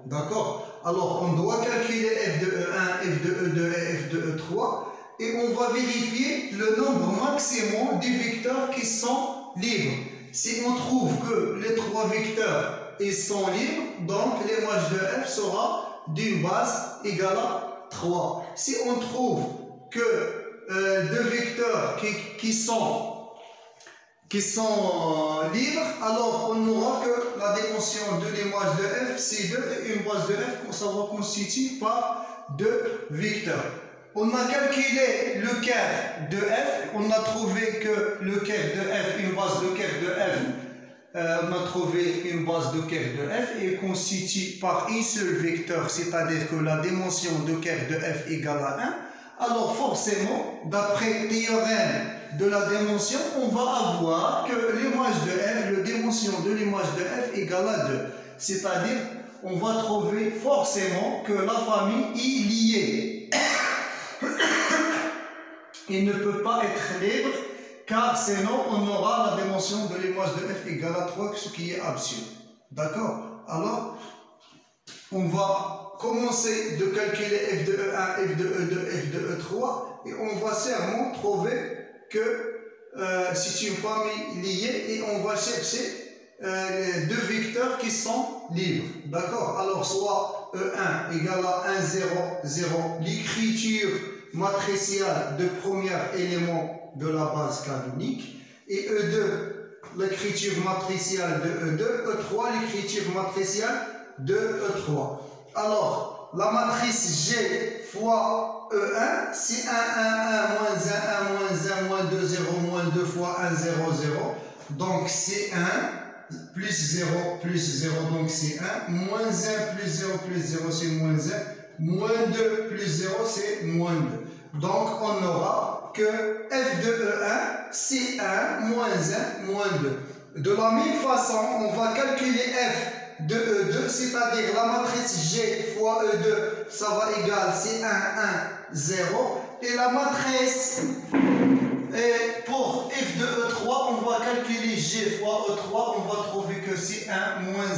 S1: D'accord? Alors, on doit calculer F de E1, F de E2 et F de E3. Et on va vérifier le nombre maximum des vecteurs qui sont libres. Si on trouve que les trois vecteurs ils sont libres, donc l'image de F sera d'une base égale à 3. Si on trouve que deux vecteurs qui sont libres, alors on n'aura que la dimension de l'image de F, c'est 2, et une base de F, ça va constituer par deux vecteurs. on a calculé le quart de f, on a trouvé que le quart de f, une base de quart de f, on a trouvé une base de quart de f est constituée par un seul vecteur, c'est-à-dire que la dimension de quart de f égale à 1. Alors forcément, d'après le théorème de la dimension, on va avoir que l'image de f, la dimension de l'image de f égale à 2. C'est-à-dire, on va trouver forcément que la famille est liée. Il ne peut pas être libre, car sinon on aura la dimension de l'image de f égale à 3, ce qui est absurde. D'accord? Alors, on va commencer de calculer f de E1, f de E2, f de E3, et on va sûrement trouver que c'est une famille liée, et on va chercher deux vecteurs qui sont libres. D'accord? Alors, soit E1 égale à 1, 0, 0, l'écriture matricielle de premier élément de la base canonique, et E2, l'écriture matricielle de E2, E3, l'écriture matricielle de E3. Alors, la matrice G fois E1, c'est 1, 1, 1, moins 1, 1, moins 1, moins 2, 0, moins 2 fois 1, 0, 0. Donc, c'est 1, plus 0, plus 0, donc c'est 1. Moins 1, plus 0, plus 0, c'est moins 1. Moins 2, plus 0, c'est moins 2. Donc, on aura que f de E1, c'est 1, moins 1, moins 2. De la même façon, on va calculer f de E2, c'est-à-dire la matrice G fois E2, ça va égaler, c'est 1, 1, 0. Et la matrice, pour f de E3, on va calculer G fois E3, on va trouver que c'est 1, moins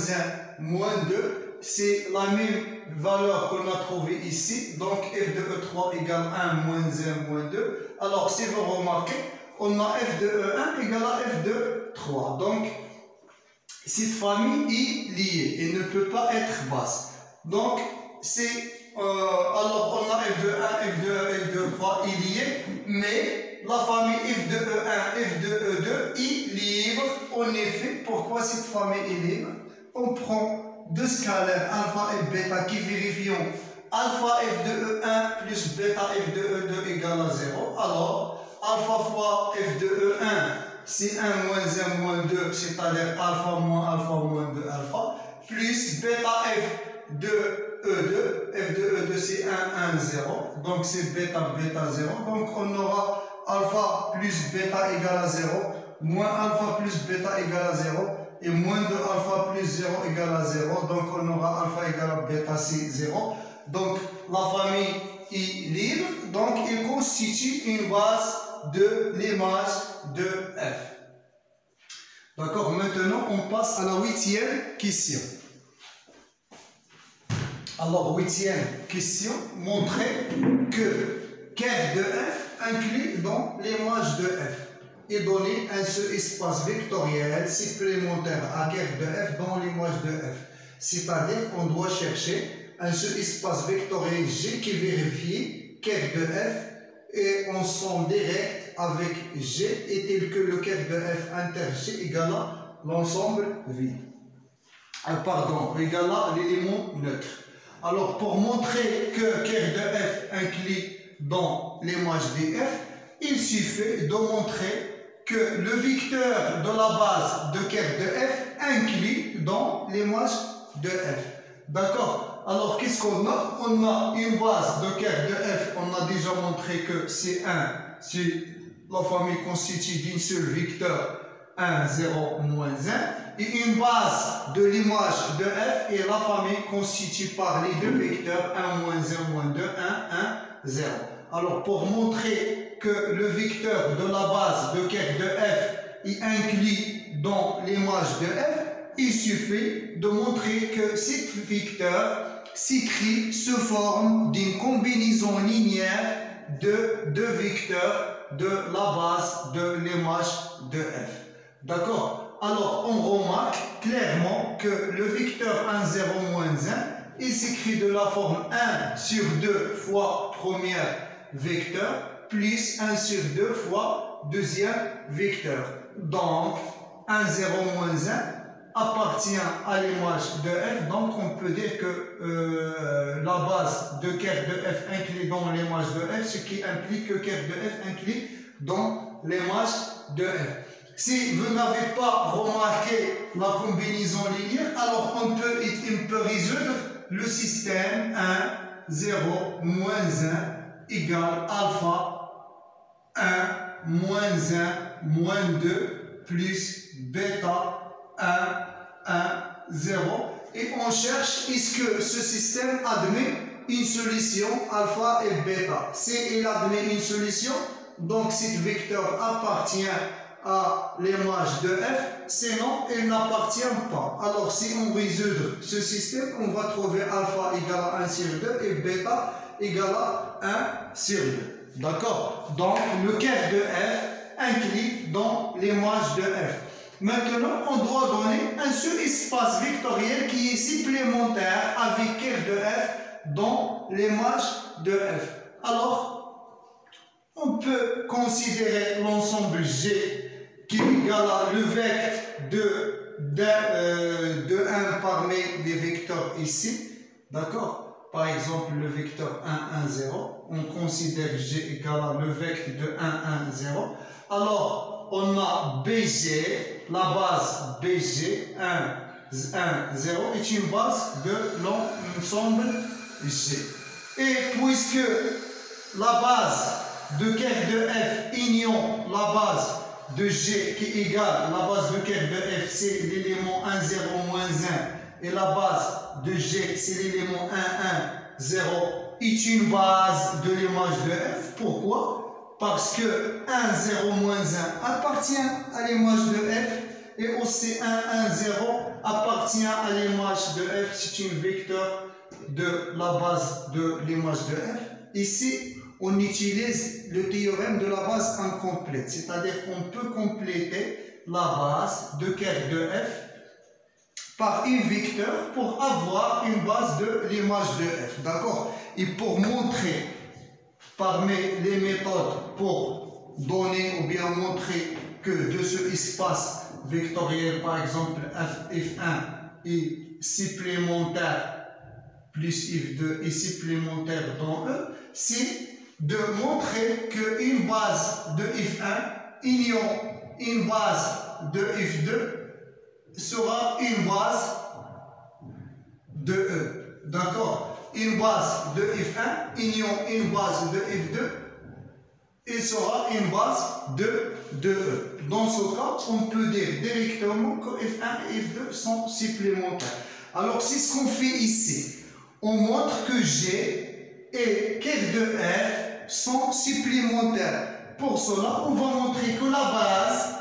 S1: 1, moins 2. C'est la même valeur qu'on a trouvée ici. Donc f de E3 égale 1, moins 1, moins 2. Alors, si vous remarquez, on a f de E1 égale à f de 3. Donc, cette famille est liée et ne peut pas être basse. Donc, alors on a f de 1, f de 1, f de 3 est liée, mais la famille f de E1, f de E2 est libre. En effet, pourquoi cette famille est libre? On prend deux scalaires, alpha et bêta, qui vérifient alpha f de E1 plus bêta f de E2 égale à 0. Alors, alpha fois f de E1, c'est 1 moins 1 moins 2, c'est-à-dire alpha moins 2 alpha, plus bêta f de E2, f de E2 c'est 1, 1, 0, donc c'est bêta, bêta 0, donc on aura alpha plus bêta égale à 0, moins alpha plus bêta égale à 0, et moins de alpha plus 0 égale à 0, donc on aura alpha égale à bêta c'est 0, donc la famille est libre, donc il constitue une base de l'image de f. D'accord, maintenant on passe à la 8e question. Alors, 8e question, montrer que quart de f inclus dans l'image de f et donner un seul espace vectoriel supplémentaire à quart de f dans l'image de f. C'est-à-dire qu'on doit chercher un seul espace vectoriel G qui vérifie quart de f et on s'en direct avec G et tel que le quart de f inter G égale à l'ensemble vide. Égale à l'élément neutre. Alors, pour montrer que quart de f inclus dans l'image de f, il suffit de montrer que le vecteur de la base de quart de f inclus dans l'image de f. D'accord? Alors, qu'est-ce qu'on a? On a une base de quart de f, on a déjà montré que c'est 1, si la famille constitue d'un seul vecteur 1, 0, moins 1, et une base de l'image de f et la famille constituée par les deux vecteurs 1, moins 1, moins 2, 1, 1, 0. Alors, pour montrer que le vecteur de la base de quart de f est inclus dans l'image de f, il suffit de montrer que cet vecteur s'écrit sous forme d'une combinaison linéaire de deux vecteurs de la base de l'image de f. D'accord? Alors, on remarque clairement que le vecteur 1, 0, moins 1, il s'écrit de la forme 1 sur 2 fois premier vecteur, plus 1 sur 2 fois deuxième vecteur. Donc, 1, 0, moins 1, appartient à l'image de f, donc on peut dire que la base de kerf de f inclut dans l'image de f, ce qui implique que kerf de f inclut dans l'image de f. Si vous n'avez pas remarqué la combinaison linéaire, alors on peut résoudre le système 1, 0, moins 1 égale alpha 1, moins 1, moins 2 plus bêta 1, 1, 0. Et on cherche est-ce que ce système admet une solution alpha et bêta. Si il admet une solution, donc cet vecteur appartient à l'image de f, sinon il n'appartient pas. Alors si on résout ce système, on va trouver alpha égale à 1 sur 2 et bêta égale à 1 sur 2. D'accord? Donc le kerf de f inclut dans l'image de f. Maintenant, on doit donner un sous-espace vectoriel qui est supplémentaire avec kerf de f dans l'image de f. Alors, on peut considérer l'ensemble G qui est égal à le vecteur de 1 parmi les vecteurs ici. D'accord? Par exemple, le vecteur 1, 1, 0. On considère G égal à le vecteur de 1, 1, 0. Alors, on a BG, la base BG, 1, 1, 0, est une base de l'ensemble G. Et puisque la base de kerf de f union la base de G qui est égale, la base de kerf de f c'est l'élément 1, 0, moins 1, et la base de G c'est l'élément 1, 1, 0, est une base de l'image de f. Pourquoi? Parce que 1, 0, moins 1 appartient à l'image de f, et aussi 1, 1, 0 appartient à l'image de f, c'est une vecteur de la base de l'image de f. Ici, on utilise le théorème de la base incomplète, c'est-à-dire qu'on peut compléter la base de kerf de f par un vecteur pour avoir une base de l'image de f. D'accord? Et pour montrer parmi les méthodes pour donner ou bien montrer que de ce espace vectoriel, par exemple f1 est supplémentaire plus f2 est supplémentaire dans E, c'est de montrer qu'une base de f1 union une base de f2 sera une base de E. D'accord? Une base de f1 union une base de f2 et sera une base de E. Dans ce cas, on peut dire directement que f1 et f2 sont supplémentaires. Alors, c'est ce qu'on fait ici. On montre que G et kerf de f sont supplémentaires. Pour cela, on va montrer que la base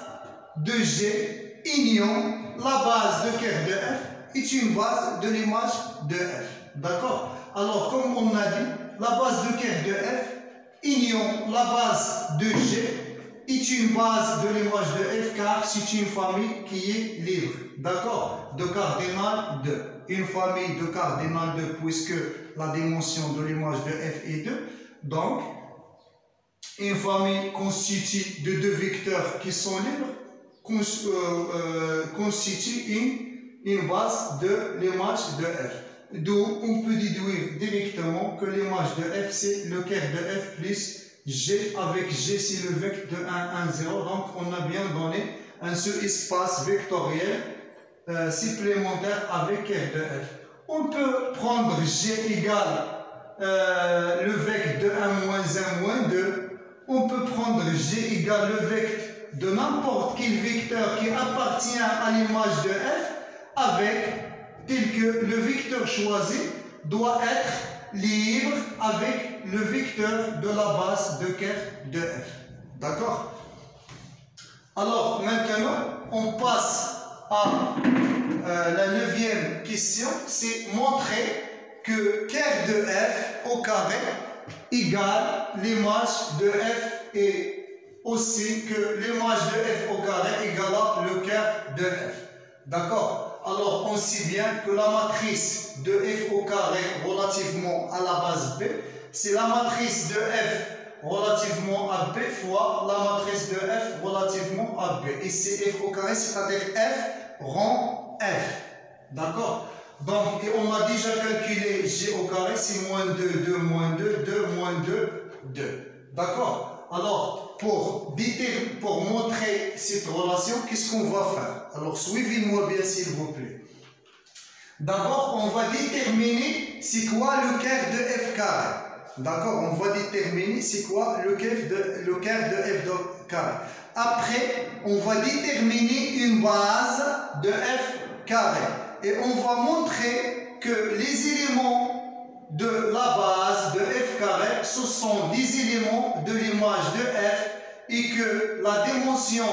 S1: de G union la base de kerf de f est une base de l'image de f. D'accord? Alors, comme on a dit, la base de kerf de f union la base de G est une base de l'image de f car c'est une famille qui est libre. D'accord? De cardinal 2. Une famille de cardinal 2 puisque la dimension de l'image de f est 2. Donc, une famille constituée de deux vecteurs qui sont libres constitue une base de l'image de f. Donc, on peut déduire directement que l'image de f, c'est le kerf de f plus g, avec g, c'est le vecteur de 1, 1, 0. Donc, on a bien donné un sous-espace vectoriel supplémentaire avec kerf de f. On peut prendre g égale le vecteur de 1, moins 1, moins 2. On peut prendre g égale le vecteur de n'importe quel vecteur qui appartient à l'image de f avec tel que le vecteur choisi doit être libre avec le vecteur de la base de kerf de f. D'accord? Alors, maintenant, on passe à la 9e question, c'est montrer que kerf de f au carré égale l'image de f et aussi que l'image de f au carré égale le kerf de f. D'accord? Alors, on sait bien que la matrice de f au carré relativement à la base b, c'est la matrice de f relativement à b fois la matrice de f relativement à b. Et c'est f au carré, c'est-à-dire f rond F. D'accord? Donc, et on a déjà calculé G au carré, c'est moins 2, 2, moins 2, 2, moins 2, 2. D'accord? Alors, pour montrer cette relation, qu'est-ce qu'on va faire? Alors, suivez-moi bien s'il vous plaît. D'abord, on va déterminer c'est quoi le quart de F carré. D'accord? On va déterminer c'est quoi le quart de F carré. Après, on va déterminer une base de F carré. Et on va montrer que les éléments de la base de F carré, ce sont des éléments de l'image de F et que la dimension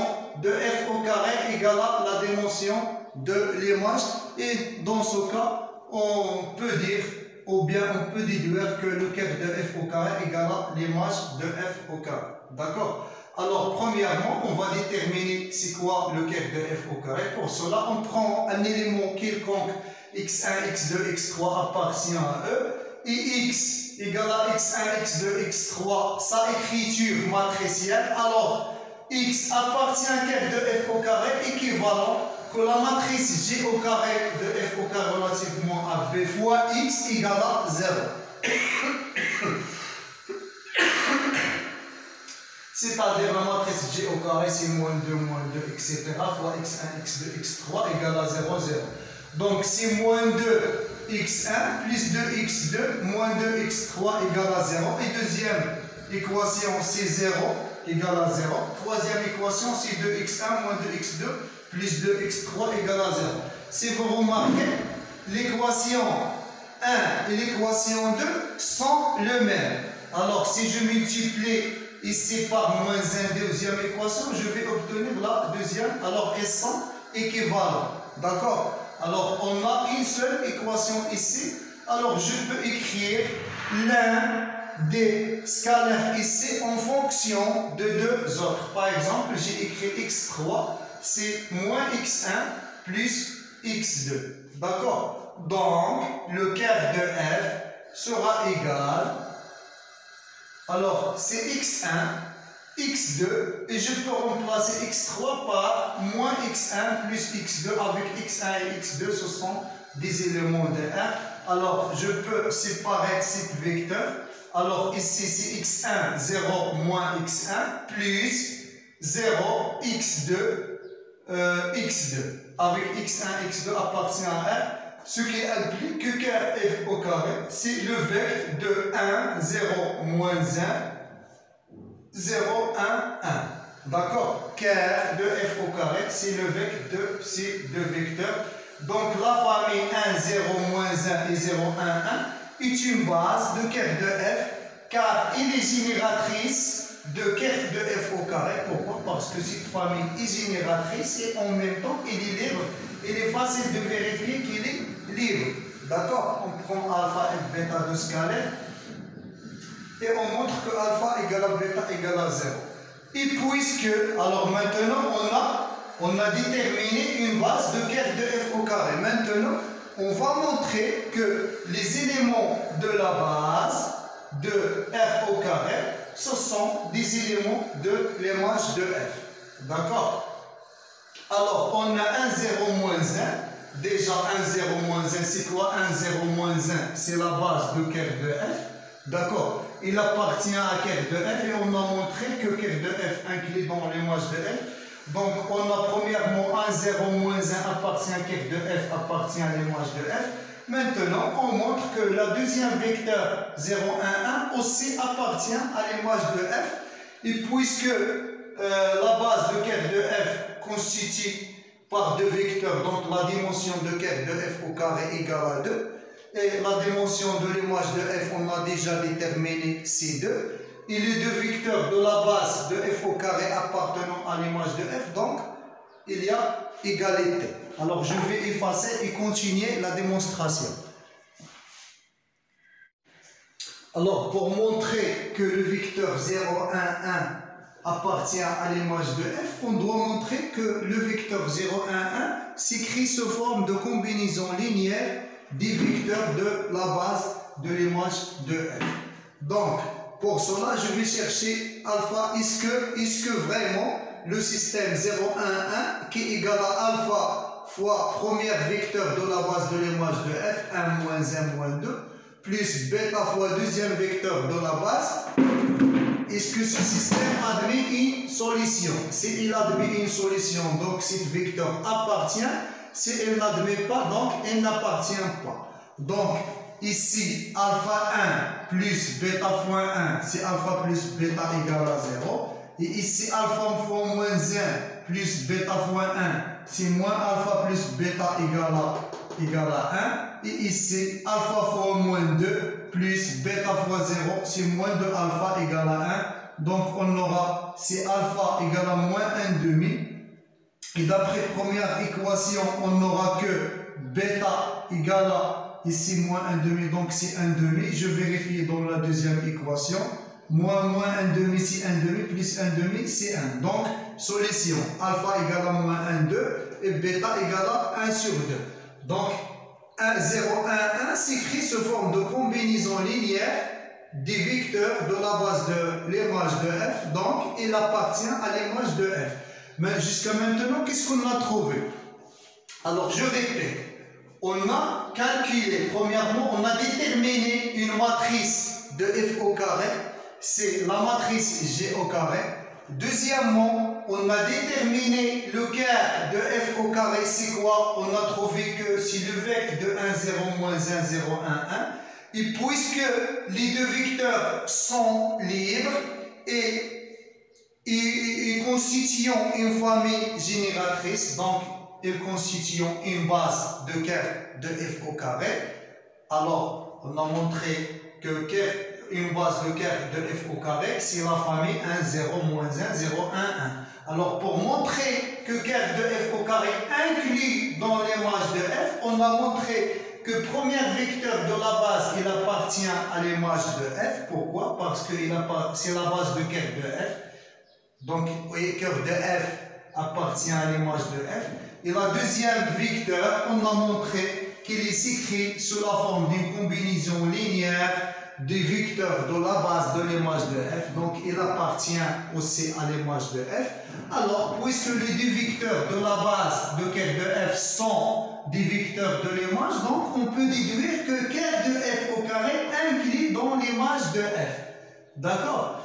S1: de F au carré égale à la dimension de l'image. Et dans ce cas, on peut dire, ou bien on peut déduire que le quart de F au carré égale à l'image de F au carré. D'accord? Alors, premièrement, on va déterminer c'est quoi le quart de F au carré. Pour cela, on prend un élément quelconque, x1, x2, x3 appartient à E, et x égale à x1, x2, x3, sa écriture matricielle. Alors, x appartient à un quart de F au carré équivalent que la matrice G au carré de F au carré relativement à B fois x égale à 0. C'est-à-dire la matrice G au carré, c'est moins 2, etc. fois x1, x2, x3 égale à 0, 0. Donc, c'est moins 2 x1 plus 2x2 moins 2x3 égale à 0. Et deuxième équation, c'est 0 égale à 0. Troisième équation, c'est 2x1 moins 2x2 plus 2x3 égale à 0. Si vous remarquez, l'équation 1 et l'équation 2 sont les mêmes. Alors, si je multiplie ici par moins 1 deuxième équation, je vais obtenir la deuxième. Alors, elles sont équivalentes. D'accord? Alors, on a une seule équation ici. Alors, je peux écrire l'un des scalaires ici en fonction de deux autres. Par exemple, j'ai écrit x3, c'est moins x1 plus x2. D'accord? Donc, le quart de F sera égal. Alors, c'est x1, x2, et je peux remplacer x3 par moins x1 plus x2. Avec x1 et x2, ce sont des éléments de R. Alors, je peux séparer ces vecteurs. Alors, ici, c'est x1, 0, moins x1, plus 0, x2, x2. Avec x1, x2 appartient à R. Ce qui implique que quart F au carré, c'est le vecteur de 1, 0, moins 1, 0, 1, 1. D'accord? Quart de F au carré, c'est le vecteur de ces deux vecteurs. Donc, la famille 1, 0, moins 1 et 0, 1, 1 est une base de quart de F, car il est génératrice de quart de F au carré. Pourquoi? Parce que cette famille est génératrice et en même temps, il est libre. Il est facile de vérifier qu'il est libre. D'accord? On prend alpha et bêta de scalaire et on montre que alpha égale à bêta égale à 0. Et puisque, alors maintenant, on a déterminé une base de quart de F au carré. Maintenant, on va montrer que les éléments de la base de F au carré, ce sont des éléments de l'image de F. D'accord? Alors, on a 1, 0, moins 1. Déjà, 1, 0, moins 1, c'est quoi? 1, 0, moins 1, c'est la base de quart de F. D'accord? Il appartient à quart de F et on a montré que quart de F inclus dans l'image de F. Donc, on a premièrement 1, 0, moins 1 appartient à quart de F, appartient à l'image de F. Maintenant, on montre que la deuxième vecteur 0, 1, 1 aussi appartient à l'image de F. Et puisque la base de quart de F constitue par deux vecteurs, donc la dimension de quart de F au carré égale à 2, et la dimension de l'image de F, on a déjà déterminé ces deux, et les deux vecteurs de la base de F au carré appartenant à l'image de F, donc il y a égalité. Alors je vais effacer et continuer la démonstration. Alors pour montrer que le vecteur 0, 1, 1 appartient à l'image de F, on doit montrer que le vecteur 0, 1, 1 s'écrit sous forme de combinaison linéaire des vecteurs de la base de l'image de F. Donc, pour cela, je vais chercher alpha. Est-ce que vraiment le système 0, 1, 1 qui est égal à alpha fois premier vecteur de la base de l'image de f, 1 moins 1 moins 2, plus bêta fois deuxième vecteur de la base. Est-ce que ce système admet une solution? S'il admet une solution, donc cet vecteur appartient. Si elle n'admet pas, donc elle n'appartient pas. Donc, ici, alpha 1 plus bêta fois 1, c'est alpha plus bêta égale à 0. Et ici, alpha fois moins 1 plus bêta fois 1, c'est moins alpha plus bêta égale à 1. Et ici, alpha fois moins 2 plus bêta fois 0, c'est moins de alpha égale à 1. Donc, on aura, c'est alpha égale à moins 1 demi. Et d'après première équation, on n'aura que bêta égale à, ici, moins 1 demi, donc c'est 1 demi. Je vérifie dans la deuxième équation. Moins 1 demi, c'est 1 demi, plus 1 demi, c'est 1. Donc, solution, alpha égale à moins 1, 2, et bêta égale à 1 sur 2. Donc, 1, 0, 1, 1 s'écrit sous forme de combinaison linéaire des vecteurs de la base de l'image de f, donc il appartient à l'image de f. Mais jusqu'à maintenant, qu'est-ce qu'on a trouvé? Alors, je répète, on a calculé, premièrement, on a déterminé une matrice de f au carré, c'est la matrice G au carré. Deuxièmement, on a déterminé le quart de f au carré, c'est quoi? On a trouvé que si le vecteur de 1, 0, moins 1, 0, 1, 1, et puisque les deux vecteurs sont libres et constituent une famille génératrice, donc ils constituent une base de quart de f au carré, alors on a montré que une base de quart de f au carré, c'est la famille 1, 0, moins 1, 0, 1, 1. Alors pour montrer que quart de f au carré inclus dans l'image de f, on a montré que premier vecteur de la base, il appartient à l'image de f. Pourquoi? Parce que c'est la base de quart de f. Donc, quart de f appartient à l'image de f. Et la deuxième vecteur, on a montré qu'il est écrit sous la forme d'une combinaison linéaire des vecteurs de la base de l'image de f. Donc, il appartient aussi à l'image de f. Alors, puisque les deux vecteurs de la base de quart de f sont des vecteurs de l'image, donc on peut déduire que quart de f au carré inclus dans l'image de f. D'accord?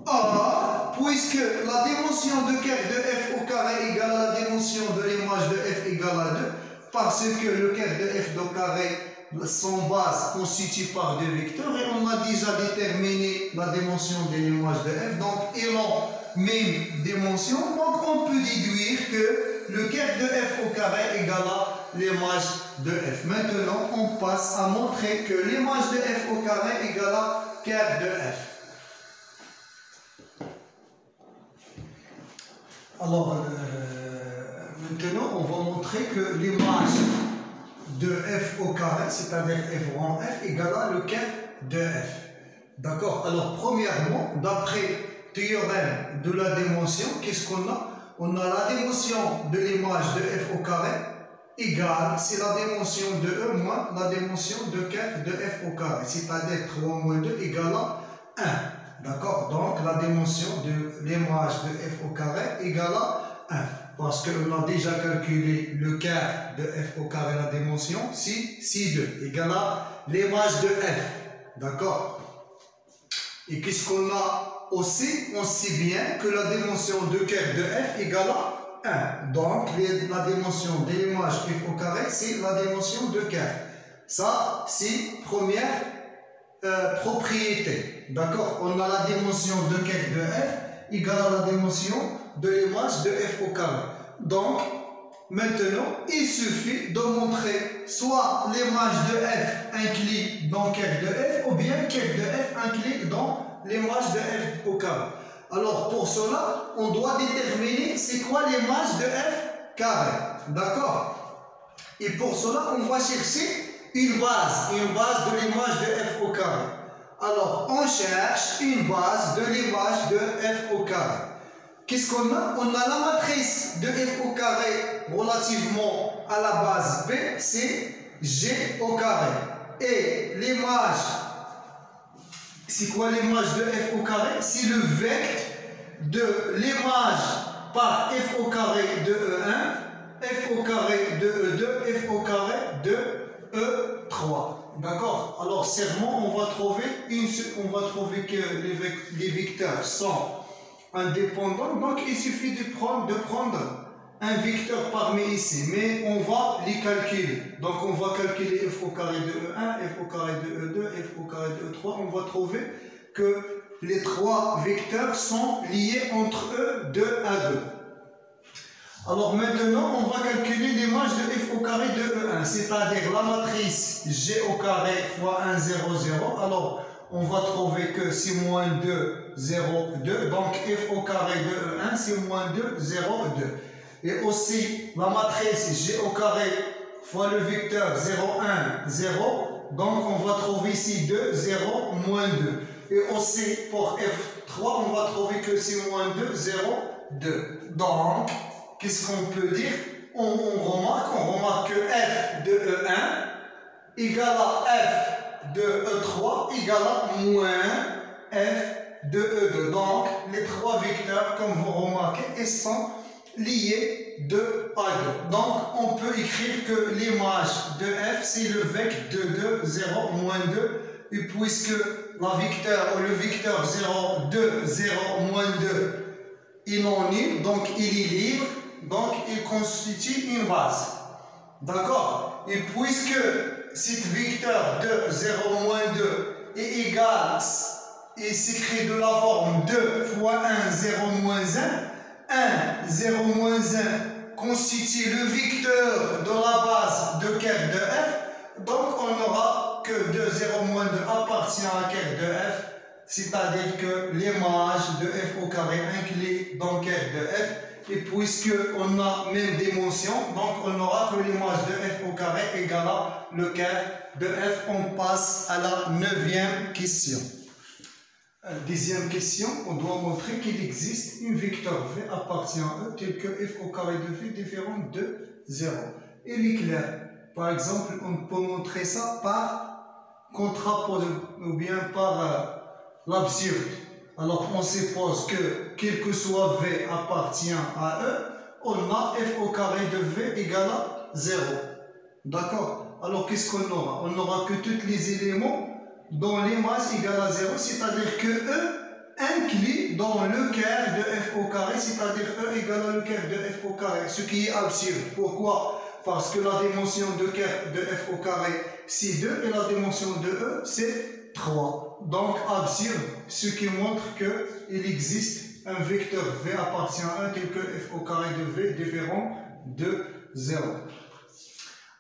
S1: Or, puisque la dimension de quart de f au carré égale à la dimension de l'image de f égale à 2, parce que le quart de f au carré, son base constituée par deux vecteurs, et on a déjà déterminé la dimension de l'image de f, donc ils ont même dimension, donc on peut déduire que le quart de f au carré égale à l'image de f. Maintenant, on passe à montrer que l'image de f au carré égale à quart de f. Alors, maintenant, on va montrer que l'image de f au carré, c'est-à-dire f rond f, égale à le quart de f. D'accord? Alors, premièrement, d'après théorème de la dimension, qu'est-ce qu'on a? On a la dimension de l'image de f au carré égale, c'est la dimension de e moins la dimension de quart de f au carré, c'est-à-dire 3 moins 2 égale à 1. D'accord? Donc, la dimension de l'image de f au carré égale à 1. Parce qu'on a déjà calculé le quart de f au carré, la dimension, c'est 2, égale à l'image de f. D'accord? Et qu'est-ce qu'on a aussi? On sait bien que la dimension de quart de f égale à 1. Donc, la dimension de l'image f au carré, c'est la dimension de quart. Ça, c'est première propriété. D'accord? On a la dimension de quart de f égale à la dimension de l'image de f au carré. Donc, maintenant, il suffit de montrer soit l'image de f inclus dans quart de f, ou bien quart de f inclus dans l'image de f au carré. Alors, pour cela, on doit déterminer c'est quoi l'image de f carré. D'accord? Et pour cela, on va chercher une base de l'image de f au carré. Alors, on cherche une base de l'image de f au carré. Qu'est-ce qu'on a? On a la matrice de f au carré relativement à la base b, c'est g au carré. Et l'image, c'est quoi l'image de f au carré? C'est le vecteur de l'image par f au carré de E1, f au carré de on va trouver que les vecteurs sont indépendants. Donc, il suffit de prendre un vecteur parmi ici. Mais on va les calculer. Donc, on va calculer f au carré de E1, f au carré de E2, f au carré de E3. On va trouver que les trois vecteurs sont liés entre eux de 1 à 2. Alors maintenant, on va calculer l'image de f au carré de E1, c'est-à-dire la matrice G au carré fois 1, 0, 0. Alors, on va trouver que c'est moins 2, 0, 2. Donc, f au carré de E1, c'est moins 2, 0, 2. Et aussi, la matrice G au carré fois le vecteur 0, 1, 0. Donc, on va trouver ici 2, 0, moins 2. Et aussi, pour f3, on va trouver que c'est moins 2, 0, 2. Donc, qu'est-ce qu'on peut dire? On remarque que f de E1 égale à f de E3 égale à moins f de E2. Donc, les trois vecteurs, comme vous remarquez, ils sont liés de à 2. Donc, on peut écrire que l'image de f, c'est le vecteur de 2, 0, moins 2. Et puisque le vecteur 0, 2, 0, moins 2 est non nul, donc il est libre, donc il constitue une base. D'accord? Et puisque ce vecteur de 0, moins 2 est égal et s'écrit de la forme 2 fois 1, 0, moins 1, 1, 0, moins 1 constitue le vecteur de la base de kerf de f, donc on n'aura que 2, 0, moins 2 appartient à kerf de f, c'est-à-dire que l'image de f au carré inclus dans kerf de f. Et puisqu'on a même dimension, donc on aura que l'image de f au carré égale à le kerf de f. On passe à la 9e question. 10e question, on doit montrer qu'il existe une vecteur v appartient à E tel que f au carré de v différent de 0. Il est clair. Par exemple, on peut montrer ça par contraposition ou bien par l'absurde. Alors, on suppose que, quel que soit V appartient à E, on a f au carré de V égale à 0. D'accord? Alors, qu'est-ce qu'on aura? On n'aura que tous les éléments dont l'image égale à 0, c'est-à-dire que E inclus dans le kerf de f au carré, c'est-à-dire E égale à le kerf de f au carré, ce qui est absurde. Pourquoi? Parce que la dimension de kerf de f au carré, c'est 2 et la dimension de E, c'est 3. Donc, absurde, ce qui montre qu'il existe un vecteur V appartient à 1 tel que f au carré de V différent de 0.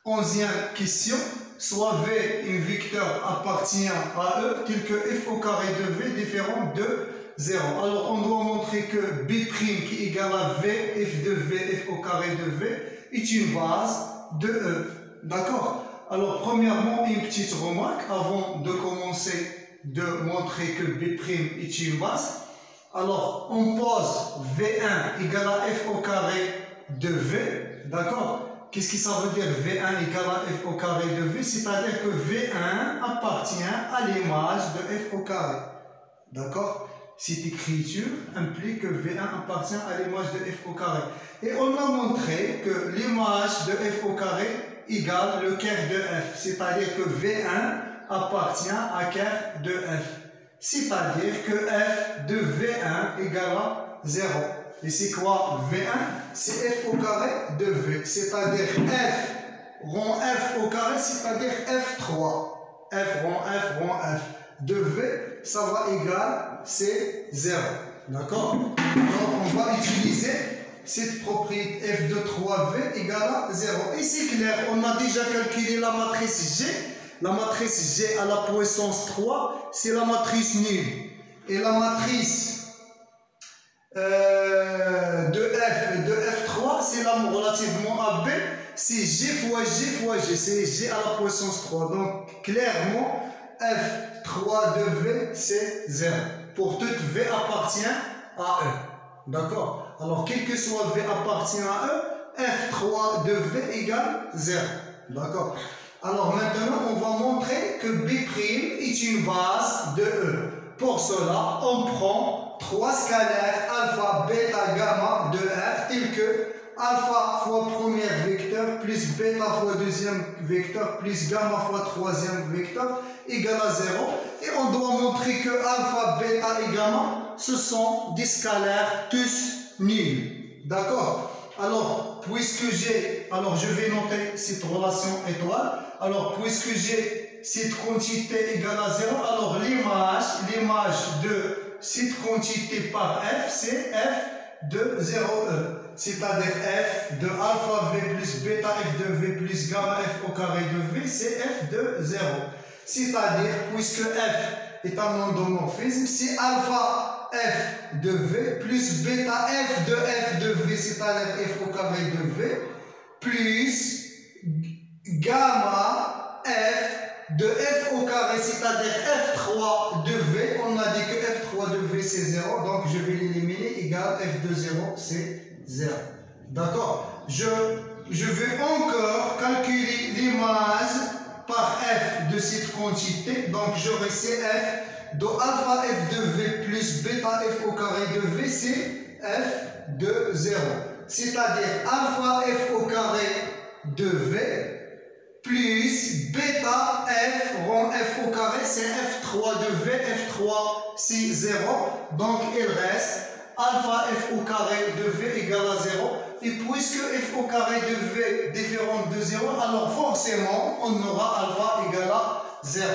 S1: 11e question, soit V, un vecteur appartient à E tel que f au carré de V différent de 0. Alors, on doit montrer que B' qui est égal à V, f de V, f au carré de V, est une base de E. D'accord? Alors, premièrement, une petite remarque avant de commencer de montrer que B' est une base. Alors, on pose V1 égale à f au carré de V. D'accord? Qu'est-ce que ça veut dire V1 égale à f au carré de V? C'est-à-dire que V1 appartient à l'image de f au carré. D'accord? Cette écriture implique que V1 appartient à l'image de f au carré. Et on a montré que l'image de f au carré égale le kerf de f. C'est-à-dire que V1 appartient à kerf de f. C'est-à-dire que f de V1 égale à 0. Et c'est quoi V1? C'est f au carré de V. C'est-à-dire f rond f au carré, c'est-à-dire f3. F rond f de V, ça va égal, c'est 0. D'accord? Donc on va utiliser cette propriété f de 3v égale à 0. Et c'est clair, on a déjà calculé la matrice G. La matrice G à la puissance 3, c'est la matrice nulle. Et la matrice de F et de F3, c'est la relativement à B, c'est G fois G fois G. C'est G à la puissance 3. Donc, clairement, F3 de V, c'est 0. Pour toute V appartient à E. D'accord? Alors, quel que soit V appartient à E, F3 de V égale 0. D'accord? Alors maintenant, on va montrer que B' est une base de E. Pour cela, on prend trois scalaires alpha, bêta, gamma de R tels que alpha fois premier vecteur plus bêta fois deuxième vecteur plus gamma fois troisième vecteur égale à 0. Et on doit montrer que alpha, bêta et gamma, ce sont des scalaires tous nuls. D'accord? Alors, puisque j'ai, alors je vais noter cette relation étoile. Alors, puisque j'ai cette quantité égale à 0, alors l'image de cette quantité par f, c'est f de 0e. C'est-à-dire f de alpha v plus bêta f de v plus gamma f au carré de v, c'est f de 0. C'est-à-dire, puisque f est un endomorphisme, c'est alpha f de v plus bêta f de v, c'est-à-dire f au carré de v, plus gamma f de f au carré, c'est-à-dire f3 de v. On a dit que f3 de v c'est 0, donc je vais l'éliminer, égale f de 0, c'est 0. D'accord? Je vais encore calculer l'image par f de cette quantité, donc j'aurai cf de alpha f de v plus bêta f au carré de v, c'est f de 0. C'est-à-dire alpha f au carré de v plus bêta f rond f au carré, c'est f3 de v, f3 c'est 0, donc il reste alpha f au carré de v égale à 0. Et puisque f au carré de v différent de 0, alors forcément on aura alpha égale à 0.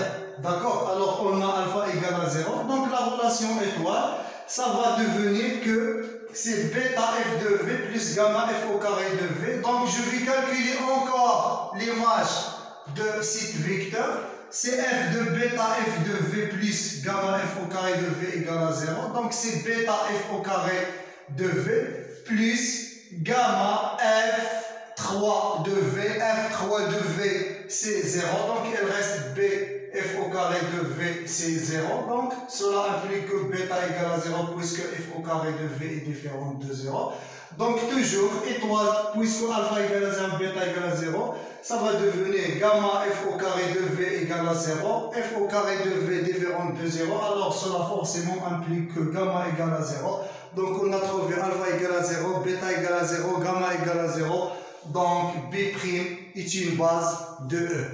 S1: D'accord? Alors on a alpha égale à 0. Donc la relation étoile, ça va devenir que c'est bêta f de v plus gamma f au carré de v. Donc je vais calculer encore l'image de cet vecteur. C'est f de bêta f de v plus gamma f au carré de v égale à 0. Donc c'est bêta f au carré de v plus gamma f3 de v. f3 de v c'est 0. Donc il reste b f au carré de v c'est 0. Donc cela implique que bêta égale à 0 puisque f au carré de v est différent de 0. Donc toujours étoile, puisque alpha égale à 0, bêta égale à 0, ça va devenir gamma f au carré de v égale à 0, f au carré de v différent de 0, alors cela forcément implique que gamma égale à 0. Donc on a trouvé alpha égale à 0, bêta égale à 0, gamma égale à 0, donc B' est une base de E.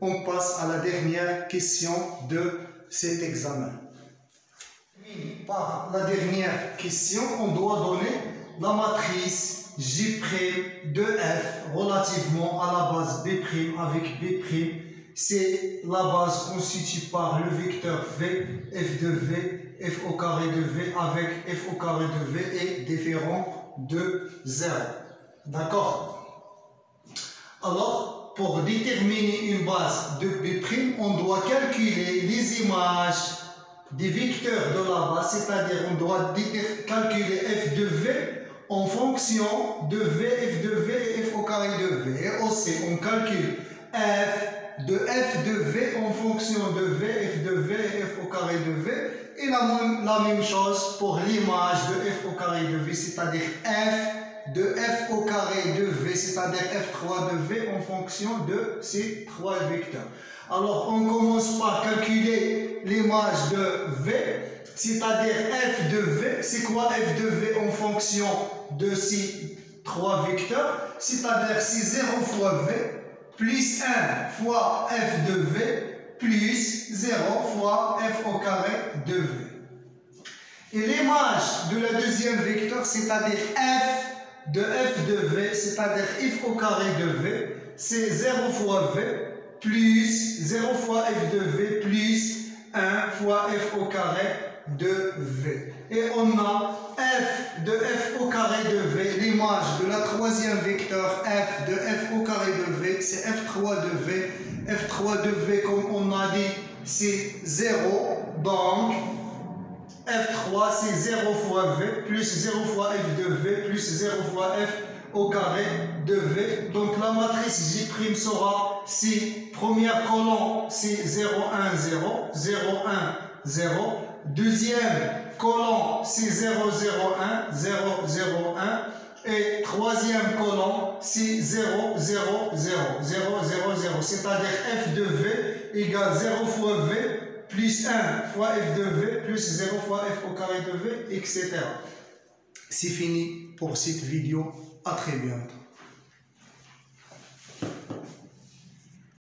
S1: On passe à la dernière question de cet examen. Par la dernière question, on doit donner la matrice J' de F relativement à la base B' avec B'. C'est la base constituée par le vecteur V, f de V, f au carré de V avec f au carré de V est différent de 0. D'accord? Alors, pour déterminer une base de B', on doit calculer les images des vecteurs de la base, c'est-à-dire on doit calculer f de V en fonction de V, f de V et f au carré de V. Et aussi, on calcule f de V en fonction de V, f de V et f au carré de V. Et la même chose pour l'image de f au carré de V, c'est-à-dire f de f au carré de V, c'est-à-dire f3 de V en fonction de ces trois vecteurs. Alors, on commence par calculer l'image de V, c'est-à-dire f de V. C'est quoi f de V en fonction de ces trois vecteurs? C'est-à-dire c'est 0 fois V plus 1 fois f de V plus 0 fois f au carré de V. Et l'image de la deuxième vecteur, c'est-à-dire f de V, c'est-à-dire f au carré de V, c'est 0 fois V plus 0 fois f de V plus 1 fois f au carré de V. Et on a f de f au carré de V, l'image de la troisième vecteur f de f au carré de V, c'est f3 de V. f3 de V, comme on a dit, c'est 0, donc f3 c'est 0 fois V plus 0 fois f de V plus 0 fois f au carré de V. Donc la matrice J' sera si première colonne c'est 0, 1, 0, 0, 1, 0. Deuxième colonne c'est 0, 0, 1, 0, 0, 1. Et troisième colonne c'est 0, 0, 0, 0, 0, 0. C'est-à-dire f de V égale 0 fois V plus 1 fois f de V plus 0 fois f au carré de V, etc. C'est fini pour cette vidéo. À très bientôt.